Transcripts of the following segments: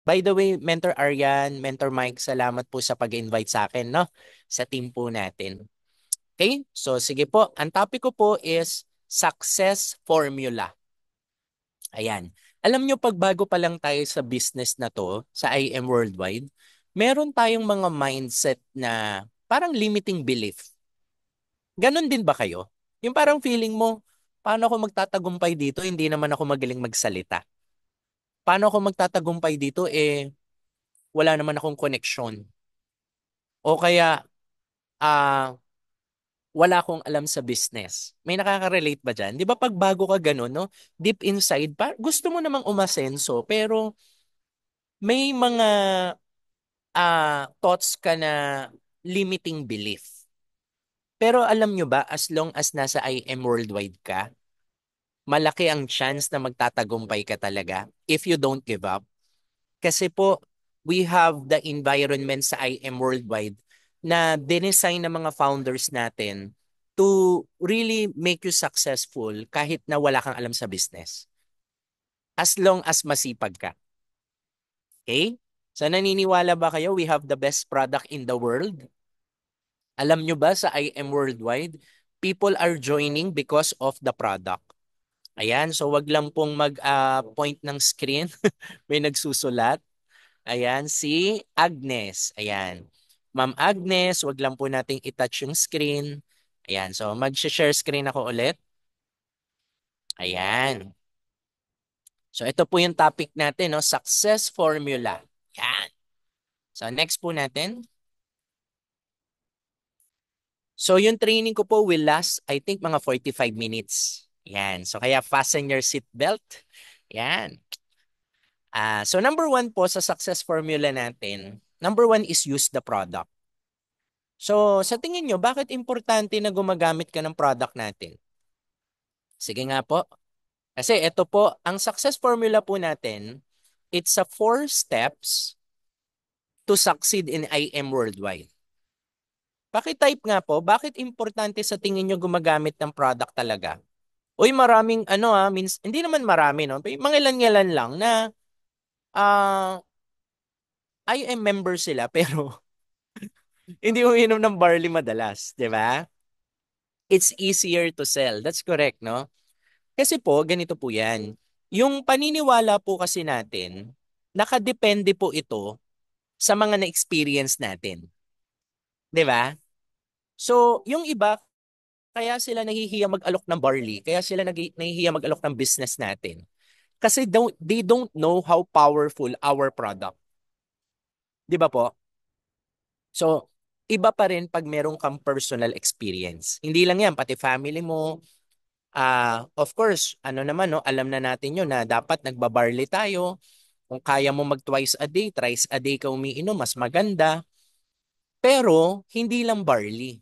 By the way, Mentor Aryan, Mentor Mike, salamat po sa pag-invite sa akin, no? Sa team po natin. Okay? So, sige po. Ang topic ko po is success formula. Ayan. Alam nyo, pag bago pa lang tayo sa business na to, sa IM Worldwide, meron tayong mga mindset na parang limiting belief. Ganon din ba kayo? Yung parang feeling mo, paano ako magtatagumpay dito? Hindi naman ako magaling magsalita. Paano ako magtatagumpay dito? Wala naman akong connection. O kaya, ah, wala akong alam sa business. May nakaka-relate ba dyan? Di ba pag bago ka ganun, no? Deep inside, gusto mo namang umasenso, pero may mga thoughts ka na limiting belief. Pero alam nyo ba, as long as nasa IM worldwide ka, malaki ang chance na magtatagumpay ka talaga if you don't give up. Kasi po, we have the environment sa IM worldwide na dinesign ng mga founders natin to really make you successful kahit na wala kang alam sa business. As long as masipag ka. Okay? So naniniwala ba kayo we have the best product in the world? Alam nyo ba sa IM Worldwide, people are joining because of the product. Ayan, so wag lang pong mag-point ng screen. May nagsusulat. Ayan, si Agnes. Ayan. Ma'am Agnes, wag lang po nating i-touch yung screen. Ayan, so mag-share screen ako ulit. Ayan. So ito po yung topic natin, no? Success formula. Ayan. So next po natin. So yung training ko po will last, I think, mga 45 minutes. Yan. So kaya fasten your seat belt. Yan. So number one po sa success formula natin, number one is use the product. So sa tingin nyo, bakit importante na gumagamit ka ng product natin? Sige nga po. Kasi ito po, ang success formula po natin, it's a 4 steps to succeed in IM worldwide. Pakitype nga po, bakit importante sa tingin nyo gumagamit ng product talaga? Uy, maraming means hindi naman marami no. May mga ilan-ilan lang na ah IM member sila pero hindi umiinom ng barley madalas, 'di ba? It's easier to sell. That's correct, no? Kasi po ganito po 'yan. Yung paniniwala po kasi natin, nakadepende po ito sa mga na-experience natin, 'di ba? So, yung iba kaya sila nahihiya mag-alok ng barley, kaya sila nahihiya mag-alok ng business natin. Kasi they don't know how powerful our product. 'Di ba po? So, iba pa rin pag meron kang personal experience. Hindi lang 'yan, pati family mo. Of course, ano naman no, alam na natin 'yun na dapat nagbabarley tayo. Kung kaya mo mag twice a day, thrice a day ka umiinom, mas maganda. Pero hindi lang barley.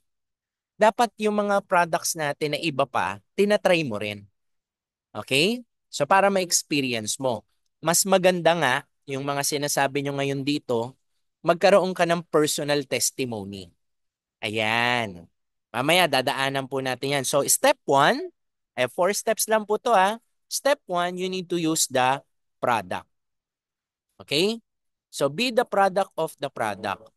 Dapat yung mga products natin na iba pa, tinatry mo rin. Okay? So para ma-experience mo. Mas maganda nga yung mga sinasabi nyo ngayon dito, magkaroon ka ng personal testimony. Ayan. Mamaya dadaanan po natin yan. So step 1, 4 steps lang po to ha. Step 1, you need to use the product. Okay? So be the product of the product.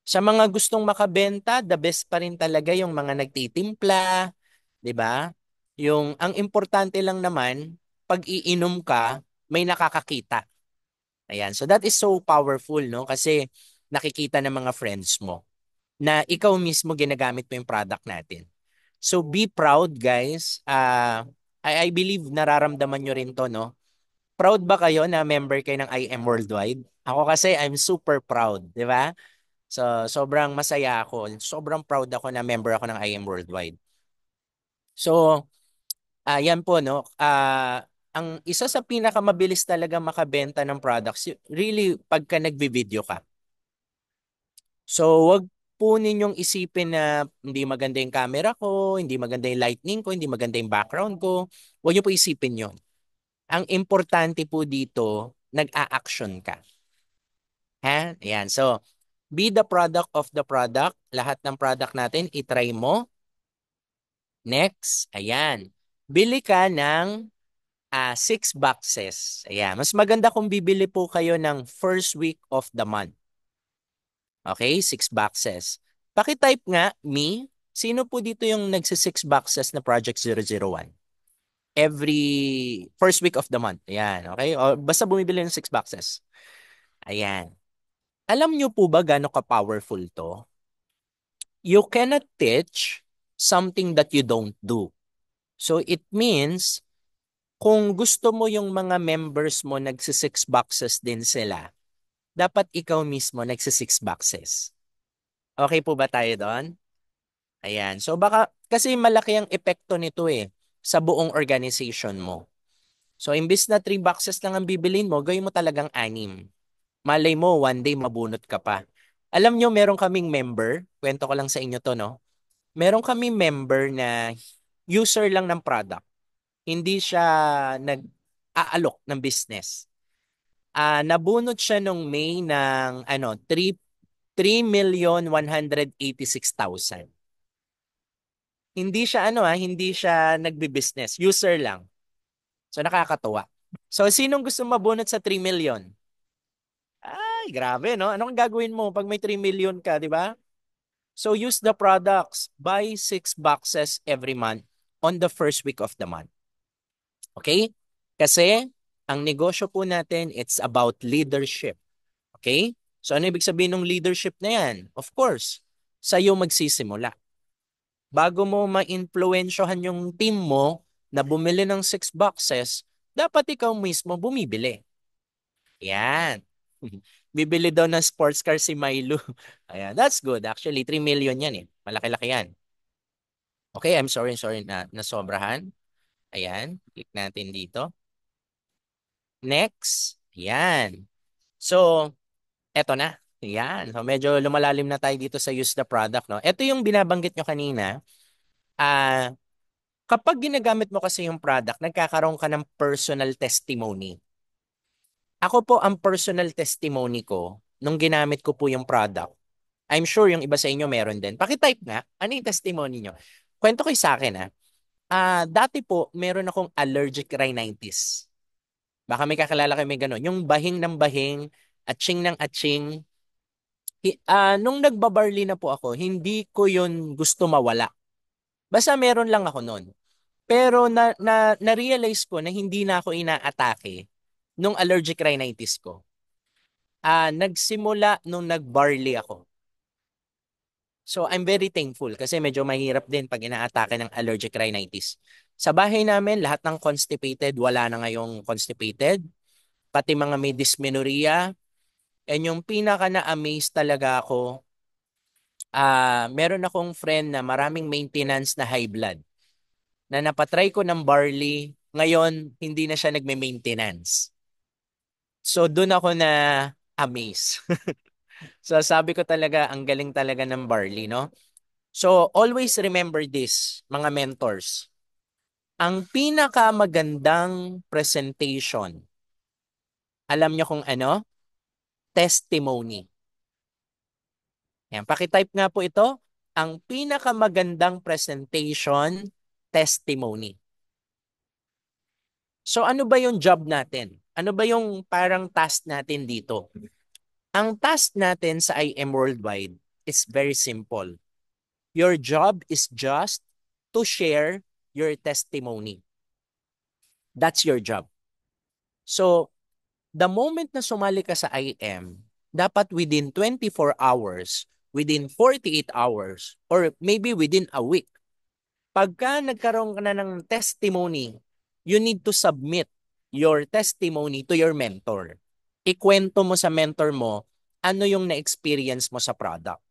Sa mga gustong makabenta, the best pa rin talaga yung mga nagtitimpla, 'di ba? Yung ang importante lang naman, pag iinom ka, may nakakakita. Ayan. So that is so powerful, no? Kasi nakikita ng mga friends mo na ikaw mismo ginagamit mo yung product natin. So be proud, guys. I believe nararamdaman nyo rin to, no? Proud ba kayo na member kayo ng IM Worldwide? Ako kasi I'm super proud, di ba? So sobrang masaya ako. Sobrang proud ako na member ako ng IM Worldwide. So, yan po, no? Ang isa sa pinakamabilis talaga makabenta ng products, really, pagka nagbi-video ka. So, wag po ninyong isipin na hindi maganda yung camera ko, hindi maganda yung lightning ko, hindi maganda yung background ko. Huwag niyo po isipin yon. Ang importante po dito, nag-a-action ka. Ha? Ayan. So, be the product of the product. Lahat ng product natin, itry mo. Next. Ayan. Bili ka ng 6 boxes. Ayan. Mas maganda kung bibili po kayo ng first week of the month. Okay? 6 boxes. Paki-type nga, me. Sino po dito yung nagsi-6 boxes na Project 001? Every first week of the month. Ayan. Okay? O, basta bumibili ng 6 boxes. Ayan. Alam nyo po ba gaano ka-powerful to? You cannot teach something that you don't do. So it means, kung gusto mo yung mga members mo nagsi-6 boxes din sila, dapat ikaw mismo nagsi-6 boxes. Okay po ba tayo doon? Ayan. So baka, kasi malaki ang epekto nito sa buong organization mo. So imbis na 3 boxes lang ang bibilin mo, gawin mo talagang 6. Malay mo, one day mabunot ka pa. Alam nyo, meron kaming member, kwento ko lang sa inyo to, no? Meron kaming member na user lang ng product. Hindi siya nag-aalok ng business. Nabunot siya nung May ng 3,186,000. Hindi siya hindi siya nagbi-business, user lang. So nakakatuwa. So sinong gusto mabunot sa 3 million? Ay, grabe no. Anong gagawin mo pag may 3 million ka, di ba? So use the products. Buy 6 boxes every month on the first week of the month. Okay? Kasi ang negosyo po natin, it's about leadership. Okay? So ano ibig sabihin ng leadership na yan? Of course, sa'yo magsisimula. Bago mo ma-influensyahan yung team mo na bumili ng 6 boxes, dapat ikaw mismo bumibili. Yan. Bibili daw ng sports car si Milo. Ayan, that's good. Actually, 3 million yan eh. Malaki-laki yan. Okay, I'm sorry na nasobrahan. Ayan, click natin dito. Next. Ayan. So, eto na. Ayan. So, medyo lumalalim na tayo dito sa use the product, no? Ito yung binabanggit nyo kanina. Ah, kapag ginagamit mo kasi yung product, nagkakaroon ka ng personal testimony. Ako po, ang personal testimony ko, nung ginamit ko po yung product, I'm sure yung iba sa inyo meron din. Pakitype nga, ano yung testimony nyo? Kwento kayo sa akin, ha? Dati po, meron akong allergic rhinitis. Baka may kakilala kayo may gano'n. Yung bahing ng bahing, atching ng atching. Nung nagbabarley na po ako, hindi ko yun gusto mawala. Basta meron lang ako noon. Pero na-realize ko na hindi na ako inaatake nung allergic rhinitis ko. Nagsimula nung nagbarley ako. So I'm very thankful kasi medyo mahirap din pag inaatake ng allergic rhinitis. Sa bahay namin, lahat ng constipated, wala na ngayong constipated. Pati mga may dysmenorrhea. And yung pinaka na-amaze talaga ako, meron akong friend na maraming maintenance na high blood. Na napatry ko ng barley, ngayon hindi na siya nagme-maintenance. So doon ako na amaze. So sabi ko talaga, ang galing talaga ng barley, no? So always remember this, mga mentors. Ang pinakamagandang presentation, alam nyo kung ano? Testimony. Yan, pakitype nga po ito. Ang pinakamagandang presentation, testimony. So ano ba yung job natin? Ano ba yung parang task natin dito? Ang task natin sa IM Worldwide is very simple. Your job is just to share your testimony. That's your job. So, the moment na sumali ka sa IM, dapat within 24 hours, within 48 hours, or maybe within a week, pagka nagkaroon ka na ng testimony, you need to submit your testimony to your mentor. Ikwento mo sa mentor mo ano yung na-experience mo sa product.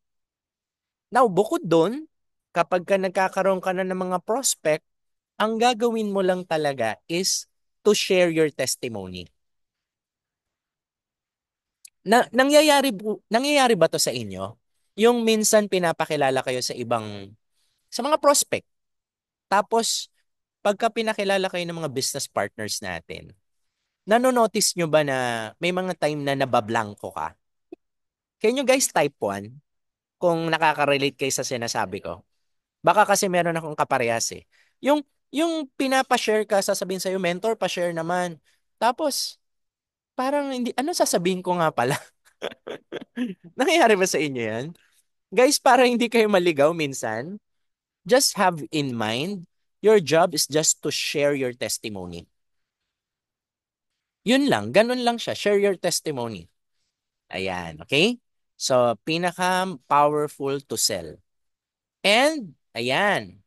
Now, bukod doon, kapag ka nagkakaroon ka na ng mga prospect, ang gagawin mo lang talaga is to share your testimony. Nangyayari ba to sa inyo? Yung minsan pinapakilala kayo sa mga prospect. Tapos, pagka pinakilala kayo ng mga business partners natin, nanonotice nyo ba na may mga time na nabablangko ka? Can you guys type 1 kung nakaka-relate kayo sa sinasabi ko? Baka kasi meron akong kaparehas eh. Yung Yung pinapa-share ka, sasabihin sa'yo, mentor, pa-share naman. Tapos, parang hindi, ano sasabihin ko nga pala? Nangyayari ba sa inyo yan? Guys, para hindi kayo maligaw minsan, just have in mind, your job is just to share your testimony. Yun lang, ganun lang siya. Share your testimony. Ayan, okay? So, pinaka-powerful to sell. And, ayan,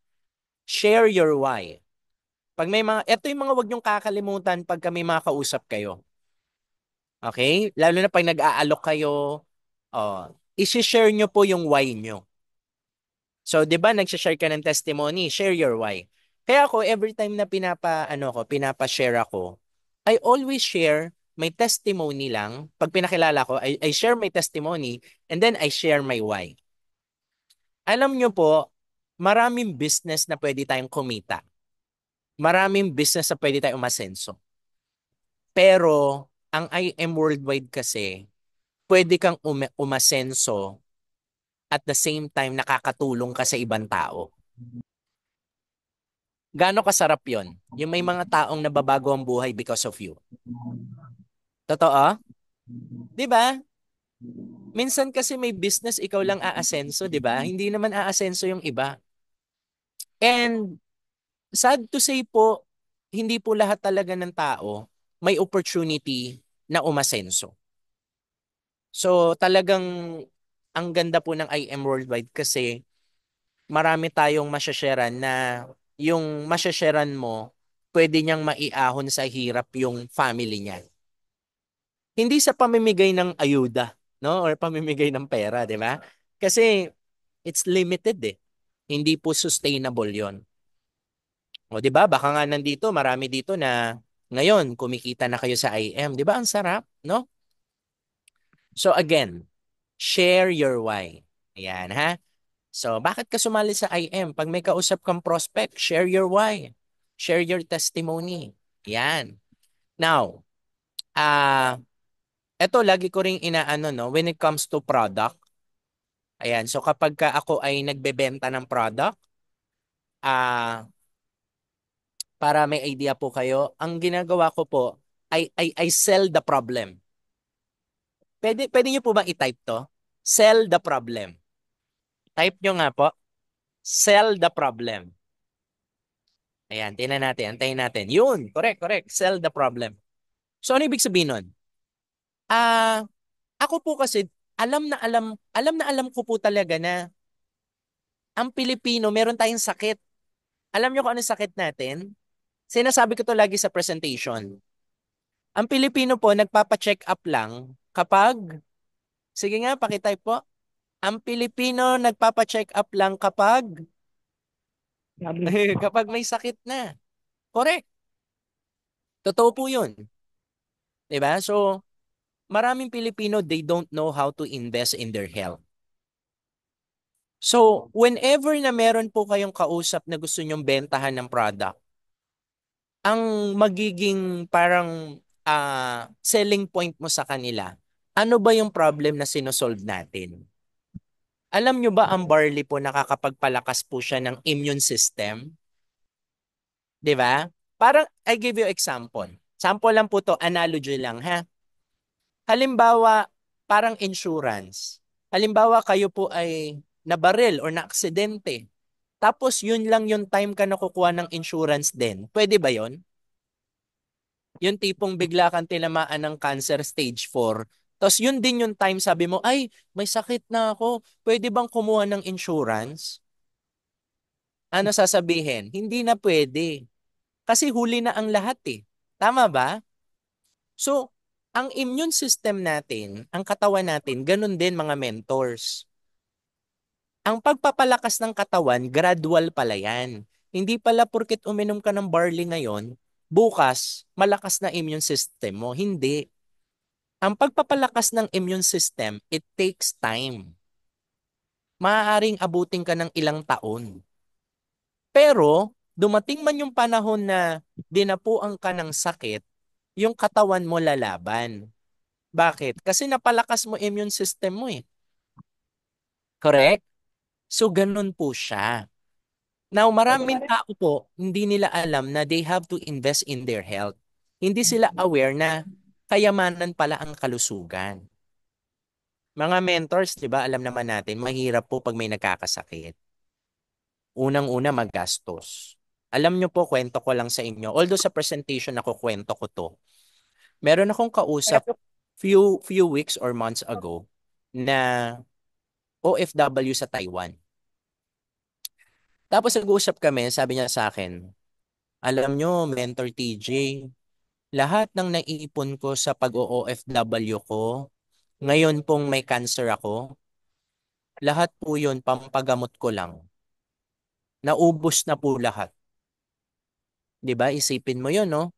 share your why. Pag may mga, ito yung mga wag niyong kakalimutan pag may mga kausap kayo. Okay? Lalo na pag nag-aalok kayo, oh, isi-share nyo po yung why nyo. So, 'di ba, nagse-share ka ng testimony, share your why. Kaya ako every time na pinapa-share ako, I always share my testimony lang. Pag pinakilala ko, I share my testimony and then I share my why. Alam nyo po, maraming business na pwede tayong kumita. Maraming business na pwede tayong umasenso. Pero, ang IM Worldwide kasi, pwede kang umasenso at the same time nakakatulong ka sa ibang tao. Gaano kasarap yon? Yung may mga taong nababago ang buhay because of you. Totoo? 'Di ba? Minsan kasi may business ikaw lang aasenso, 'di ba? Hindi naman aasenso yung iba. And sad to say po, hindi po lahat talaga ng tao may opportunity na umasenso. So talagang ang ganda po ng IM Worldwide kasi marami tayong masyasharean na yung masyasharean mo, pwede niyang maiahon sa hirap yung family niya. Hindi sa pamimigay ng ayuda, no? Or pamimigay ng pera, di ba? Kasi it's limited eh. Hindi po sustainable yon. O di ba? Baka nga nandito, marami dito na ngayon kumikita na kayo sa IM. Di ba? Ang sarap, no? So again, share your why. Ayan, ha? So, bakit ka sumali sa IM? Pag may kausap kang prospect, share your why. Share your testimony. Yan. Now, eto lagi ko ring inaano, no, when it comes to product. Ayan, so kapag ka ako ay nagbebenta ng product, ah, para may idea po kayo, ang ginagawa ko po, I sell the problem. Pwede niyo po ba i-type to? Sell the problem. Type nyo nga po, sell the problem. Ayan, tingnan natin, antayin natin. Yun, correct, correct. Sell the problem. So, ano ibig sabihin nun? Ah, ako po kasi, alam na alam ko po talaga na ang Pilipino, meron tayong sakit. Alam nyo kung ano sakit natin? Sinasabi ko to lagi sa presentation. Ang Pilipino po, nagpapa-check up lang kapag, sige nga, pakitype po. Ang Pilipino, nagpapa-check up lang kapag, kapag may sakit na. Correct. Totoo po yun. 'Di ba? So, maraming Pilipino, they don't know how to invest in their health. So, whenever na meron po kayong kausap na gusto nyong bentahan ng product, ang magiging parang selling point mo sa kanila, ano ba yung problem na sinosolve natin? Alam nyo ba ang barley po nakakapagpalakas po siya ng immune system? 'Di ba? Parang, I give you example. Sample lang po to, analogy lang ha. Halimbawa, parang insurance. Halimbawa, kayo po ay nabaril or naaksidente. Tapos yun lang yung time ka nakukuha ng insurance din. Pwede ba yon? Yung tipong bigla kang tinamaan ng cancer stage 4. Tapos yun din yung time sabi mo, ay, may sakit na ako. Pwede bang kumuha ng insurance? Ano sasabihin? Hindi na pwede. Kasi huli na ang lahat eh. Tama ba? So, ang immune system natin, ang katawan natin, ganun din mga mentors. Ang pagpapalakas ng katawan, gradual pala yan. Hindi pala porket uminom ka ng barley ngayon, bukas, malakas na immune system mo. Hindi. Ang pagpapalakas ng immune system, it takes time. Maaaring abutin ka ng ilang taon. Pero, dumating man yung panahon na dinapuan ka ng sakit, yung katawan mo lalaban. Bakit? Kasi napalakas mo immune system mo eh. Correct? So, ganun po siya. Now, maraming tao po, hindi nila alam na they have to invest in their health. Hindi sila aware na kayamanan pala ang kalusugan. Mga mentors, di ba, alam naman natin, mahirap po pag may nagkakasakit. Unang-una, magastos. Alam nyo po, kwento ko lang sa inyo. Although sa presentation ako, kwento ko to. Meron akong kausap few weeks or months ago na OFW sa Taiwan. Tapos nag-uusap kami, sabi niya sa akin, alam nyo, Mentor TJ, lahat ng naiipon ko sa pag-OFW ko, ngayon pong may cancer ako, lahat po yun, pampagamot ko lang. Naubos na po lahat. 'Di ba? Isipin mo yun, no?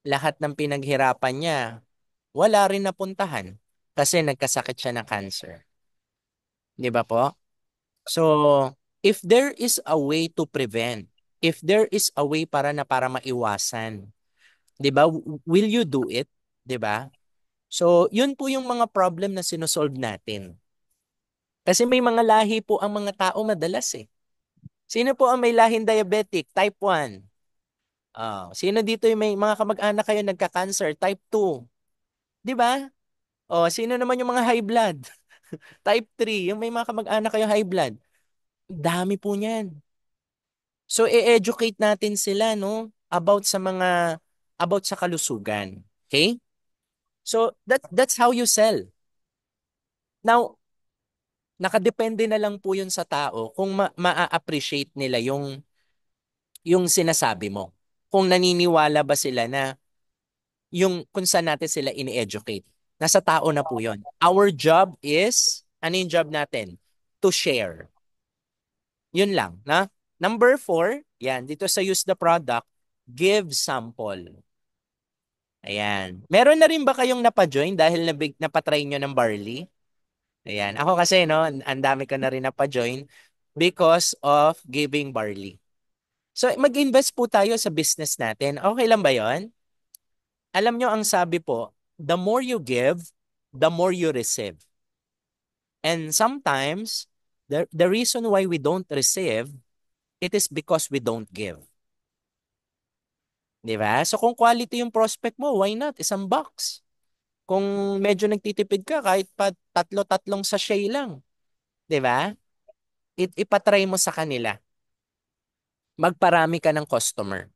Lahat ng pinaghirapan niya, wala rin napuntahan kasi nagkasakit siya ng cancer. 'Di ba po? So, if there is a way to prevent, if there is a way para maiwasan, 'di ba? Will you do it? 'Di ba? So, yun po yung mga problem na sinosolve natin. Kasi may mga lahi po ang mga tao madalas eh. Sino po ang may lahing diabetic? Type 1. Sino dito yung may mga kamag-anak kayo nagka-cancer? Type 2. 'Di ba? Sino naman yung mga high blood? Type 3, yung may mga kamag-anak kayo high blood. Dami po niyan. So, i-educate natin sila, no? About sa kalusugan. Okay? So, that's how you sell. Now, nakadepende na lang po yun sa tao kung ma-appreciate nila yung sinasabi mo. Kung naniniwala ba sila na yung kung saan natin sila ini-educate. Nasa tao na po yun. Our job is, ano yung job natin? To share. Yun lang. Na? Number 4, yan, dito sa use the product, give sample. Ayan. Meron na rin ba kayong napajoin dahil napatry nyo ng barley? Ayan. Ako kasi, no, ang dami ko na rin napajoin because of giving barley. So, mag-invest po tayo sa business natin. Okay lang ba yon? Alam nyo ang sabi po, the more you give, the more you receive. And sometimes, the reason why we don't receive, it is because we don't give. Di ba? So kung quality yung prospect mo, why not? Isang box. Kung medyo nagtitipid ka, kahit pa tatlo-tatlong sachet lang. Di ba? Ipatry mo sa kanila. Magparami ka ng customer.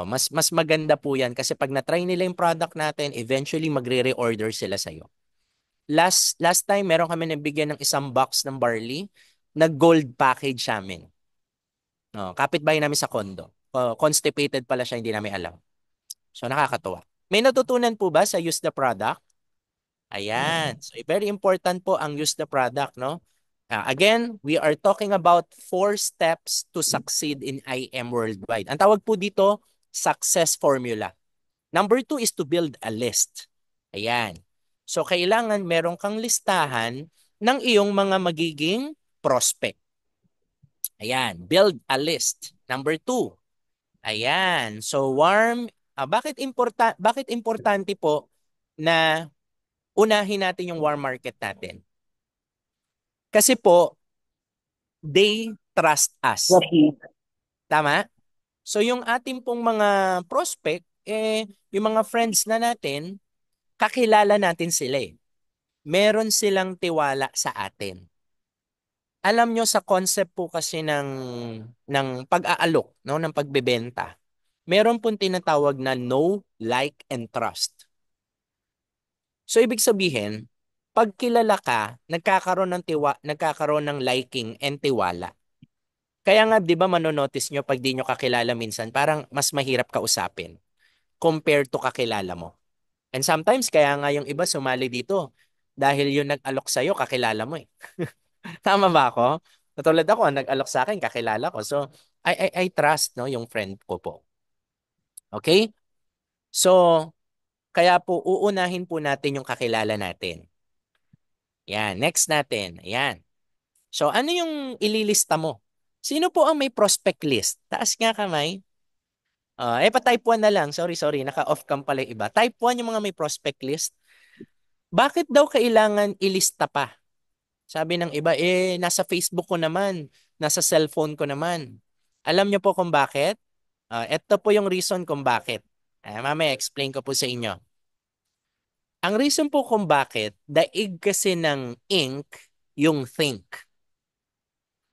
Mas maganda po yan kasi pag na-try nila yung product natin, eventually magre-reorder sila sa'yo. Last time, meron kami nabigyan ng isang box ng barley, nag-gold package sa amin. Kapitbahay namin sa condo. Constipated pala siya, hindi namin alam. So, nakakatuwa. May natutunan po ba sa use the product? Ayan. So, very important po ang use the product, no? Again, we are talking about 4 steps to succeed in IM worldwide. Ang tawag po dito, success formula. Number 2 is to build a list. Ayan. So, kailangan meron kang listahan ng iyong mga magiging prospect. Ayan. Build a list. Number 2. Ayan. So, bakit importante po na unahin natin yung warm market natin? Kasi po, they trust us. Tama? So, yung ating pong mga prospect, yung mga friends na natin, kakilala natin sila eh. Meron silang tiwala sa atin. Alam nyo sa concept po kasi ng pag-aalok, no, ng pagbebenta, meron pong tinatawag na know, like, and trust. So ibig sabihin, pag kilala ka, nagkakaroon ng liking and tiwala. Kaya nga 'di ba manonotice nyo pag di nyo kakilala minsan, parang mas mahirap kausapin compared to kakilala mo. And sometimes kaya nga yung iba sumali dito dahil yung nag-alok sa'yo, kakilala mo eh. Tama ba ako? Katulad ako, nag-alok sa akin, kakilala ko. So, I trust no, yung friend ko po. Okay? So, kaya po, uunahin po natin yung kakilala natin. Yan, next natin. Ayan. So, ano yung ililista mo? Sino po ang may prospect list? Taas nga kamay. Pa-type 1 na lang. Sorry. Naka-off cam pala yung iba. Type 1 yung mga may prospect list. Bakit daw kailangan ilista pa? Sabi ng iba, nasa Facebook ko naman. nasa cellphone ko naman. Alam niyo po kung bakit? Ito po yung reason kung bakit. Mamaya explain ko po sa inyo. Ang reason po kung bakit, daig kasi ng ink yung think.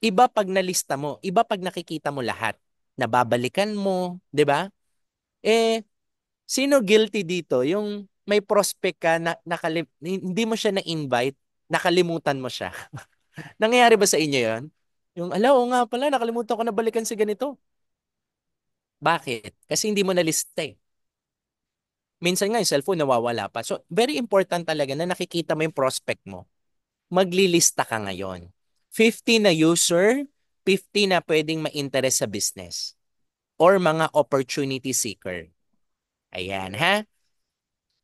Iba pag nalista mo, iba pag nakikita mo lahat. Nababalikan mo, 'di ba? Eh, sino guilty dito? Yung may prospect ka na hindi mo siya na-invite, nakalimutan mo siya. Nangyayari ba sa inyo 'yon? Yung, ala, oo nga pala, nakalimutan ko na balikan si ganito. Bakit? Kasi hindi mo nalista eh. Minsan nga yung cellphone nawawala pa. So, very important talaga na nakikita mo yung prospect mo. Maglilista ka ngayon. 50 na user, 50 na pwedeng ma-interest sa business or mga opportunity seeker. Ayan, ha?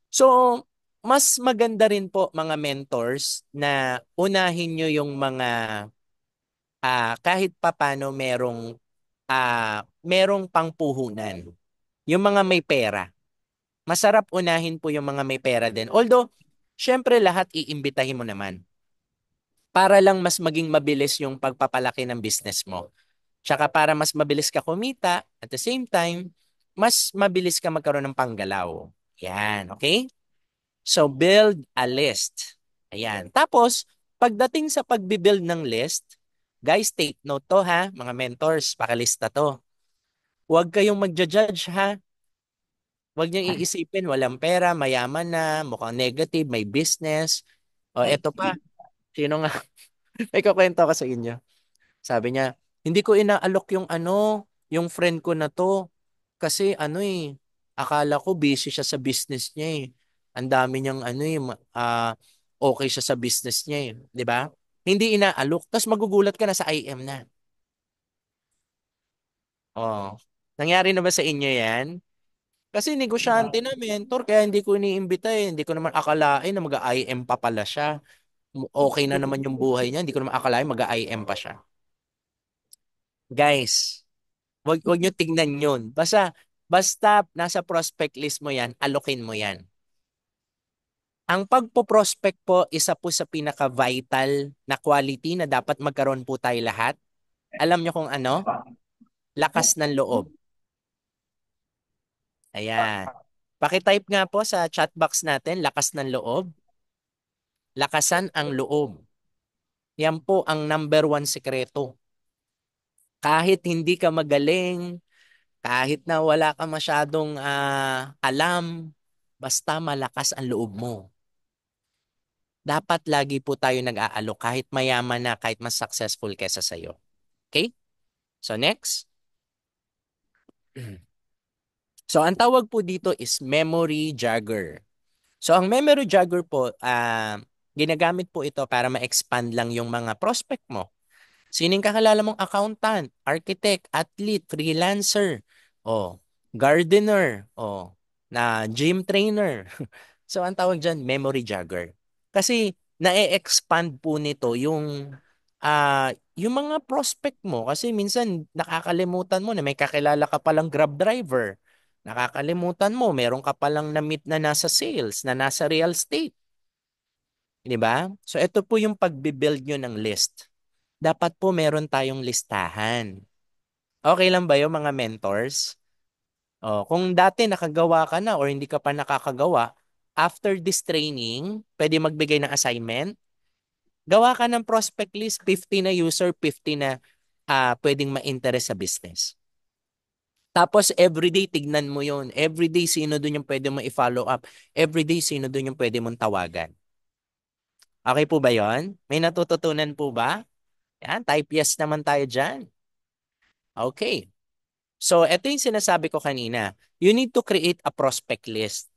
So, mas maganda rin po mga mentors na unahin nyo yung mga kahit papano merong pangpuhunan. Yung mga may pera. Masarap unahin po yung mga may pera din. Although, syempre lahat iimbitahin mo naman para lang mas maging mabilis yung pagpapalaki ng business mo. Tsaka para mas mabilis ka kumita, at the same time, mas mabilis ka magkaroon ng panggalaw. Yan, okay? So, build a list. Ayan. Tapos, pagdating sa pagbibuild ng list, guys, take note to ha, mga mentors, pakalista to. Huwag kayong magja-judge ha. Huwag niyong iisipin, walang pera, mayaman na, mukhang negative, may business. O, eto pa, sino nga? May kukwento ko sa inyo. Sabi niya, hindi ko inaalok yung yung friend ko na to. Kasi akala ko busy siya sa business niya eh. Ang dami niyang okay siya sa business niya eh. 'Di ba? Hindi inaalok. Tapos magugulat ka na sa IM na. Oh. Nangyari na ba sa inyo yan? Kasi negosyante na mentor, kaya hindi ko iniimbita eh. Hindi ko naman akalain na mag-IM pa pala siya. Okay na naman yung buhay niya. Hindi ko naman akalain mag-IM pa siya. Guys, wag nyo tingnan yun. Basta nasa prospect list mo yan, alokin mo yan. Ang pagpo-prospect po, isa po sa pinaka-vital na quality na dapat magkaroon po tayo lahat. Alam nyo kung ano? Lakas ng loob. Ayan. Pakitype nga po sa chat box natin, lakas ng loob. Lakasan ang loob. Yan po ang number one sekreto. Kahit hindi ka magaling, kahit na wala ka masyadong alam, basta malakas ang loob mo. Dapat lagi po tayo nag-aalok kahit mayaman na, kahit mas successful kesa sa'yo. Okay? So next. So ang tawag po dito is memory jogger. So ang memory jogger po, ginagamit po ito para ma-expand lang yung mga prospect mo. Sining kakilala mong accountant, architect, athlete, freelancer, o gardener, o na gym trainer. So ang tawag diyan memory jogger. Kasi na-expand po nito yung mga prospect mo kasi minsan nakakalimutan mo na may kakilala ka palang Grab driver. Nakakalimutan mo, meron ka palang na-meet na nasa sales, na nasa real estate. Di ba? So ito po yung pagbibuild nyo ng list. Dapat po meron tayong listahan. Okay lang ba yung mga mentors? Kung dati nakagawa ka na or hindi ka pa nakakagawa, after this training, pwede magbigay ng assignment. Gawa ka ng prospect list, 50 na user, 50 na pwedeng ma-interest sa business. Tapos everyday tignan mo yon. Everyday sino doon yung pwede mo i-follow up. Everyday sino doon yung pwede mong tawagan. Okay po ba yon? May natututunan po ba? Yan, type yes naman tayo dyan. Okay. So, ito yung sinasabi ko kanina. You need to create a prospect list.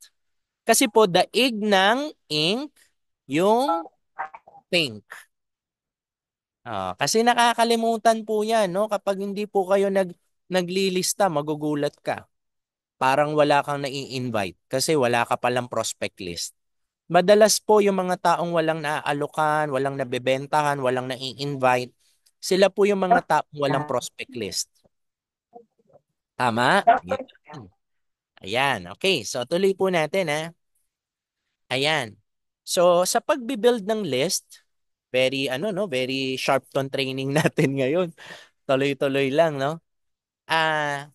Kasi po, daig ng ink yung pink. Kasi nakakalimutan po yan, no? Kapag hindi po kayo naglilista, magugulat ka. Parang wala kang nai-invite kasi wala ka palang prospect list. Madalas po yung mga taong walang naaalukan, walang nabebentahan, walang nai-invite, sila po yung mga taong walang prospect list. Tama? Yan. Ayan. Okay. So, tuloy po natin, ha? Ayan. So, sa pagbibuild ng list, Very ano no, very sharp tone training natin ngayon. Tuloy-tuloy lang, no? Ah,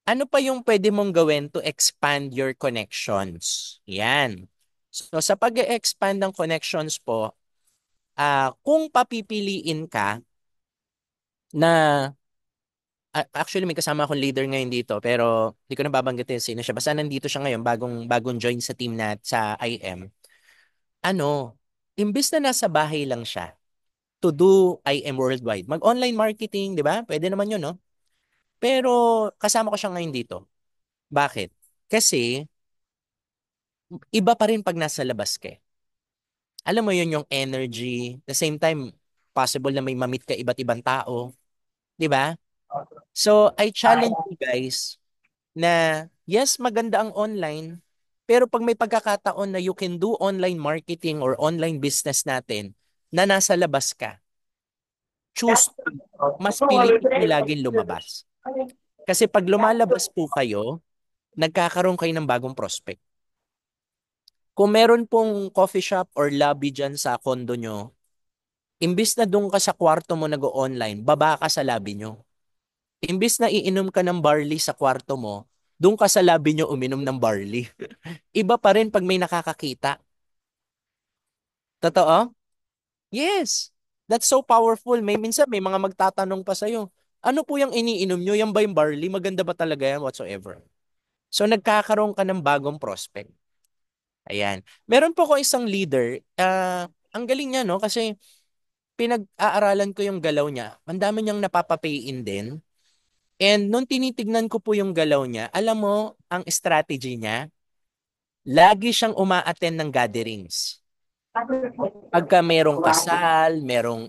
ano pa yung pwede mong gawin to expand your connections? Yan. So sa pag-expand ng connections po, kung papipiliin ka na actually may kasama akong leader ngayon dito pero hindi ko na babanggitin sino siya. Basta nandito siya ngayon bagong bagong join sa team na sa IM. Ano, imbes na nasa bahay lang siya to do IM worldwide. Mag-online marketing, 'di ba? Pwede naman 'yun, no? Pero kasama ko siya ngayon dito. Bakit? Kasi iba pa rin pag nasa labas ka. Alam mo 'yun yung energy, the same time possible na may mamit ka iba't ibang tao, 'di ba? So, I challenge you guys na yes, maganda ang online, pero pag may pagkakataon na you can do online marketing or online business natin na nasa labas ka, choose to. Mas piliin mo laging lumabas. Kasi pag lumalabas po kayo, nagkakaroon kayo ng bagong prospect. Kung meron pong coffee shop or lobby dyan sa condo nyo, imbis na doon ka sa kwarto mo nag-online, baba ka sa lobby nyo. Imbis na iinom ka ng barley sa kwarto mo, doon ka sa lobby nyo uminom ng barley. Iba pa rin pag may nakakakita. Totoo? Yes. That's so powerful. May minsan may mga magtatanong pa sa'yo, ano po yung iniinom nyo? Yan ba yung barley? Maganda ba talaga yan? Whatsoever. So nagkakaroon ka ng bagong prospect. Ayan. Meron po ko isang leader. Ang galing niya, no? Kasi pinag-aaralan ko yung galaw niya. Ang dami niyang napapapay-in din. And nung tinitignan ko po yung galaw niya, alam mo, ang strategy niya, lagi siyang uma-attend ng gatherings. Pagka merong kasal, merong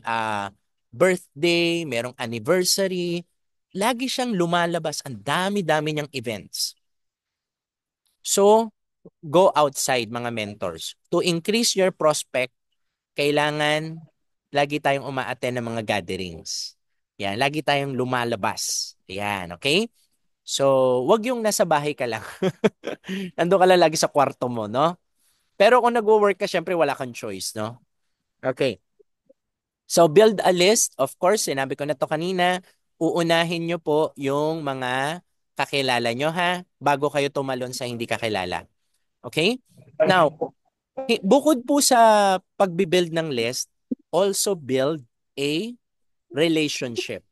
birthday, merong anniversary, lagi siyang lumalabas. Ang dami-dami niyang events. So, go outside mga mentors. To increase your prospect, kailangan lagi tayong uma-attend ng mga gatherings. Yan, lagi tayong lumalabas. Yan, okay? So, wag yung nasa bahay ka lang. Nandun ka lang lagi sa kwarto mo, no? Pero kung nagwo-work ka, syempre wala kang choice, no? Okay. So, build a list. Of course, sinabi ko na to kanina, uunahin nyo po yung mga kakilala nyo, ha? Bago kayo tumalon sa hindi kakilala. Okay? Now, bukod po sa pagbibuild ng list, also build a relationship.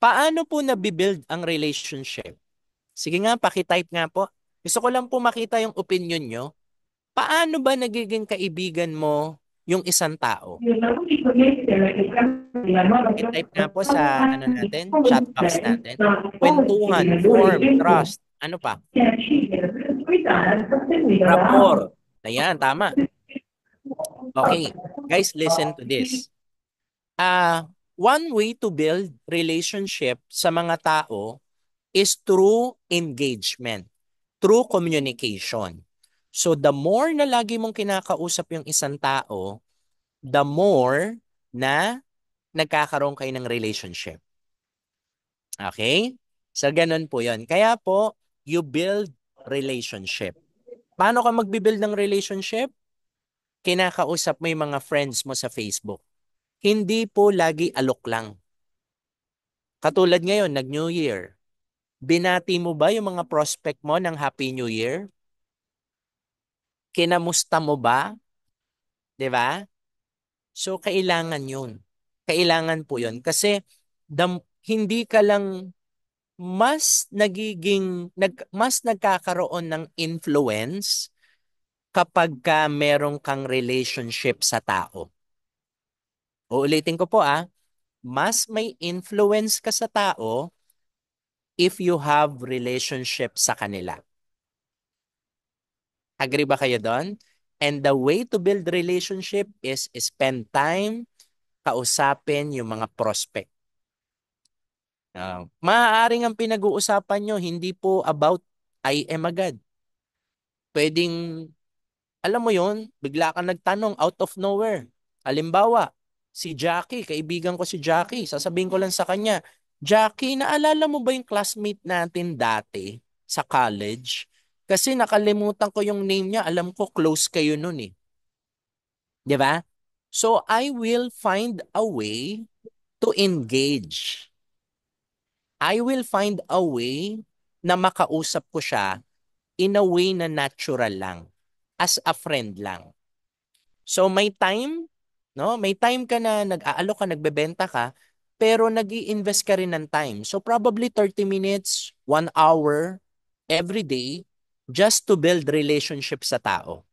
Paano po nabibuild ang relationship? Sige nga, pakitype nga po. Gusto ko lang po makita yung opinion nyo. Paano ba nagiging kaibigan mo yung isang tao? I-type nga po sa ano natin, chat box natin. Kwentuhan, form, trust, ano pa? Rapport. Ayan, tama. Okay. Guys, listen to this. One way to build relationship sa mga tao is through engagement, through communication. So the more na lagi mong kinakausap yung isang tao, the more na nagkakaroon kayo ng relationship. Okay? So ganun po yun. Kaya po, you build relationship. Paano ka magbibuild ng relationship? Kinakausap mo yung mga friends mo sa Facebook. Hindi po lagi alok lang. Katulad ngayon, nag-New Year. Binati mo ba yung mga prospect mo ng Happy New Year? Kinamusta mo ba? 'Di ba? So, kailangan yun. Kailangan po yun. Kasi hindi ka lang mas nagkakaroon ng influence kapag ka meron kang relationship sa tao. Uulitin ko po mas may influence ka sa tao if you have relationship sa kanila. Agree ba kayo doon? And the way to build relationship is spend time kausapin yung mga prospect. Maaaring ang pinag-uusapan nyo, hindi po about IM agad. Pwedeng, alam mo yon, bigla ka nagtanong out of nowhere. Halimbawa, si Jackie, kaibigan ko si Jackie, sasabihin ko lang sa kanya, Jackie, naalala mo ba yung classmate natin dati sa college? Kasi nakalimutan ko yung name niya, alam ko close kayo nun eh. Di ba? So I will find a way to engage. I will find a way na makausap ko siya in a way na natural lang, as a friend lang. So may time, no? May time ka na nag-aalok ka, nagbebenta ka, pero nag-i-invest ka rin ng time. So probably 30 minutes, 1 hour every day just to build relationship sa tao.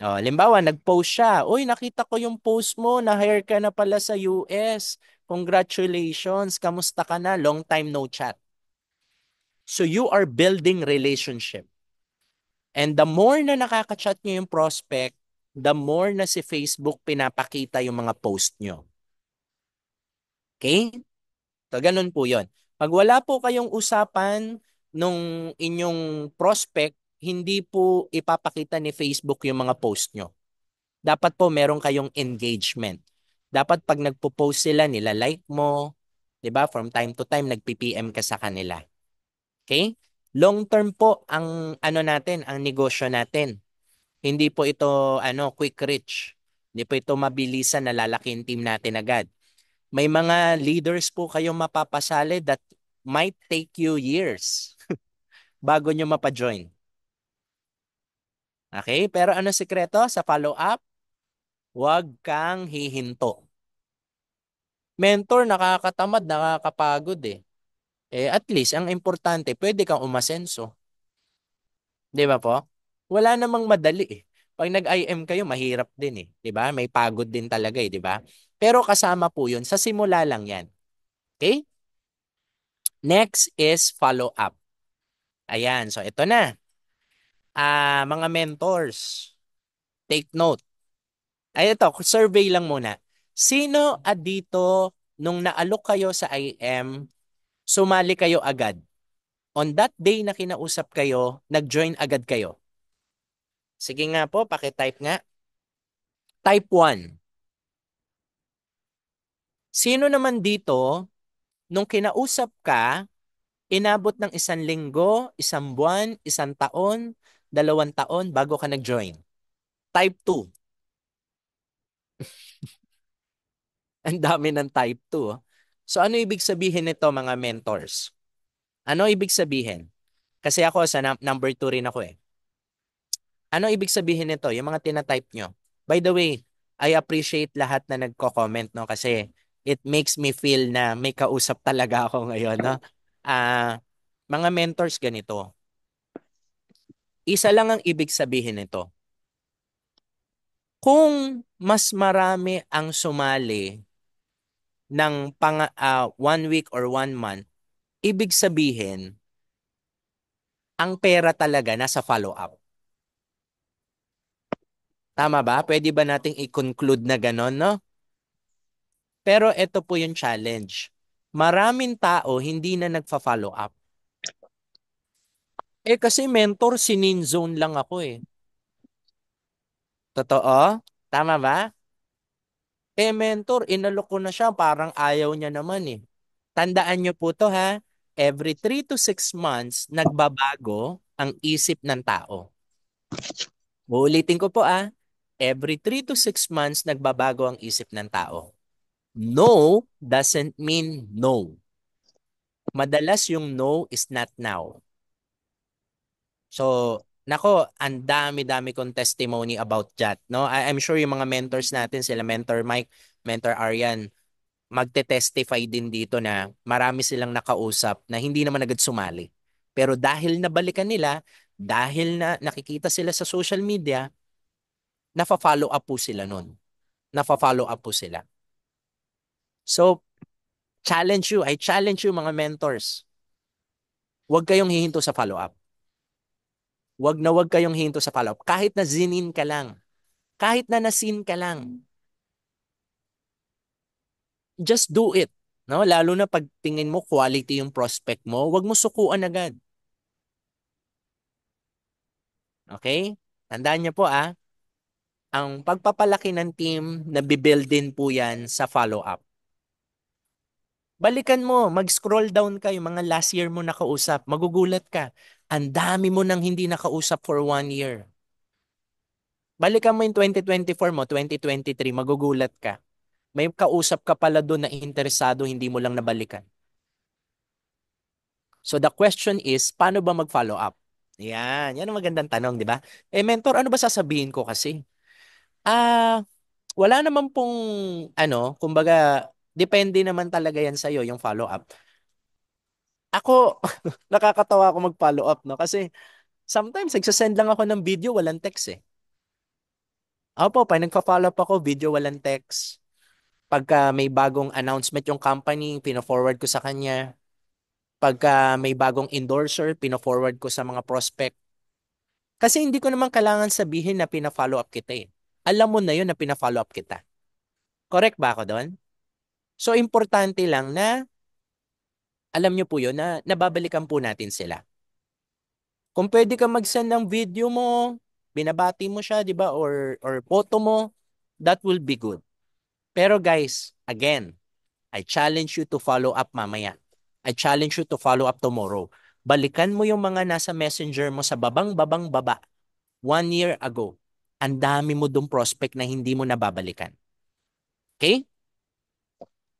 Oh, limbawa, nag-post siya. Uy, nakita ko yung post mo, na-hire ka na pala sa US. Congratulations, kamusta ka na? Long time no chat. So you are building relationship. And the more na nakaka-chat nyo yung prospect, the more na si Facebook pinapakita yung mga post nyo. Okay? So ganun po yon. Pag wala po kayong usapan nung inyong prospect, hindi po ipapakita ni Facebook yung mga post nyo. Dapat po meron kayong engagement. Dapat pag nagpo-post sila, nila-like mo, 'di ba? From time to time nagpi-PM ka sa kanila. Okay? Long term po ang ano natin, ang negosyo natin. Hindi po ito quick rich. Hindi po ito mabilisan na lalaki yung team natin agad. May mga leaders po kayong mapapasali that might take you years bago nyo mapa-join. Okay? Pero ano sikreto sa follow-up? Huwag kang hihinto. Mentor, nakakatamad, nakakapagod eh. At least, ang importante, pwede kang umasenso. Di ba po? Wala namang madali eh. Pag nag-IM kayo, mahirap din eh. Di ba? May pagod din talaga eh, di ba? Pero kasama po yun. Sa simula lang yan. Okay? Next is follow-up. Ayan. So, ito na. Mga mentors, take note. Ay, ito, survey lang muna. Sino dito, nung naalok kayo sa IM, sumali kayo agad? On that day na kinausap kayo, nag-join agad kayo. Sige nga po, paki-type nga. Type 1. Sino naman dito, nung kinausap ka, inabot ng 1 linggo, 1 buwan, 1 taon, 2 taon bago ka nag-join? Type 2. Ang dami ng type 2. Oh. So ano ibig sabihin nito mga mentors? Ano ibig sabihin? Kasi ako sa number 2 rin ako eh. Ano ibig sabihin nito? Yung mga tinatype nyo. By the way, I appreciate lahat na nagko-comment no kasi it makes me feel na may kausap talaga ako ngayon no. Mga mentors ganito. Isa lang ang ibig sabihin nito. Kung mas marami ang sumali ng 1 week or 1 month, ibig sabihin ang pera talaga nasa follow-up. Tama ba? Pwede ba nating i-conclude na gano'n, no? Pero ito po yung challenge. Maraming tao hindi na nagfa-follow up. Kasi mentor, sininzone lang ako eh. Totoo? Tama ba? Mentor, inalok ko na siya, parang ayaw niya naman eh. Tandaan niyo po to ha, every 3 to 6 months, nagbabago ang isip ng tao. Uulitin ko po every 3 to 6 months, nagbabago ang isip ng tao. No doesn't mean no. Madalas yung no is not now. So, nako, ang dami-dami kong testimony about that, no? I'm sure yung mga mentors natin, sila Mentor Mike, Mentor Arian, magte-testify din dito na marami silang nakausap na hindi naman agad sumali. Pero dahil nabalikan nila, dahil na nakikita sila sa social media, nafa-follow up po sila nun. Nafa-follow up po sila. So, I challenge you mga mentors. Huwag kayong hihinto sa follow-up. Huwag kayong hihinto sa follow-up. Kahit na zinin ka lang. Kahit na nasin ka lang. Just do it. No? Lalo na pag tingin mo quality yung prospect mo, huwag mo sukuan agad. Okay? Tandaan niyo po ang pagpapalaki ng team, nabibuild din po yan sa follow-up. Balikan mo, mag-scroll down kayo, mga last year mo nakausap, magugulat ka. Ang dami mo nang hindi nakausap for 1 year. Balikan mo yung 2024 mo, 2023, magugulat ka. May kausap ka pala doon na interesado, hindi mo lang nabalikan. So the question is, paano ba mag-follow up? Yan ang magandang tanong, di ba? Mentor, ano ba sasabihin ko kasi? Ah, wala naman pong kumbaga, depende naman talaga yan sa'yo, yung follow up. Ako, nakakatawa ako mag-follow up, no? Kasi sometimes, nagsasend lang ako ng video, walang text eh. Opo, pag nagpa-follow up ako, video, walang text. Pagka may bagong announcement yung company, pino-forward ko sa kanya. Pagka may bagong endorser, pino-forward ko sa mga prospect. Kasi hindi ko naman kailangan sabihin na pina-follow up kita eh. Alam mo na yun na pina-follow up kita. Correct ba ako doon? So, importante lang na alam nyo po yun na nababalikan po natin sila. Kung pwede ka mag-send ng video mo, binabati mo siya, di ba? Or photo mo, that will be good. Pero guys, again, I challenge you to follow up mamaya. I challenge you to follow up tomorrow. Balikan mo yung mga nasa messenger mo sa babang-babang baba 1 year ago. Ang dami mo dong prospect na hindi mo nababalikan. Okay?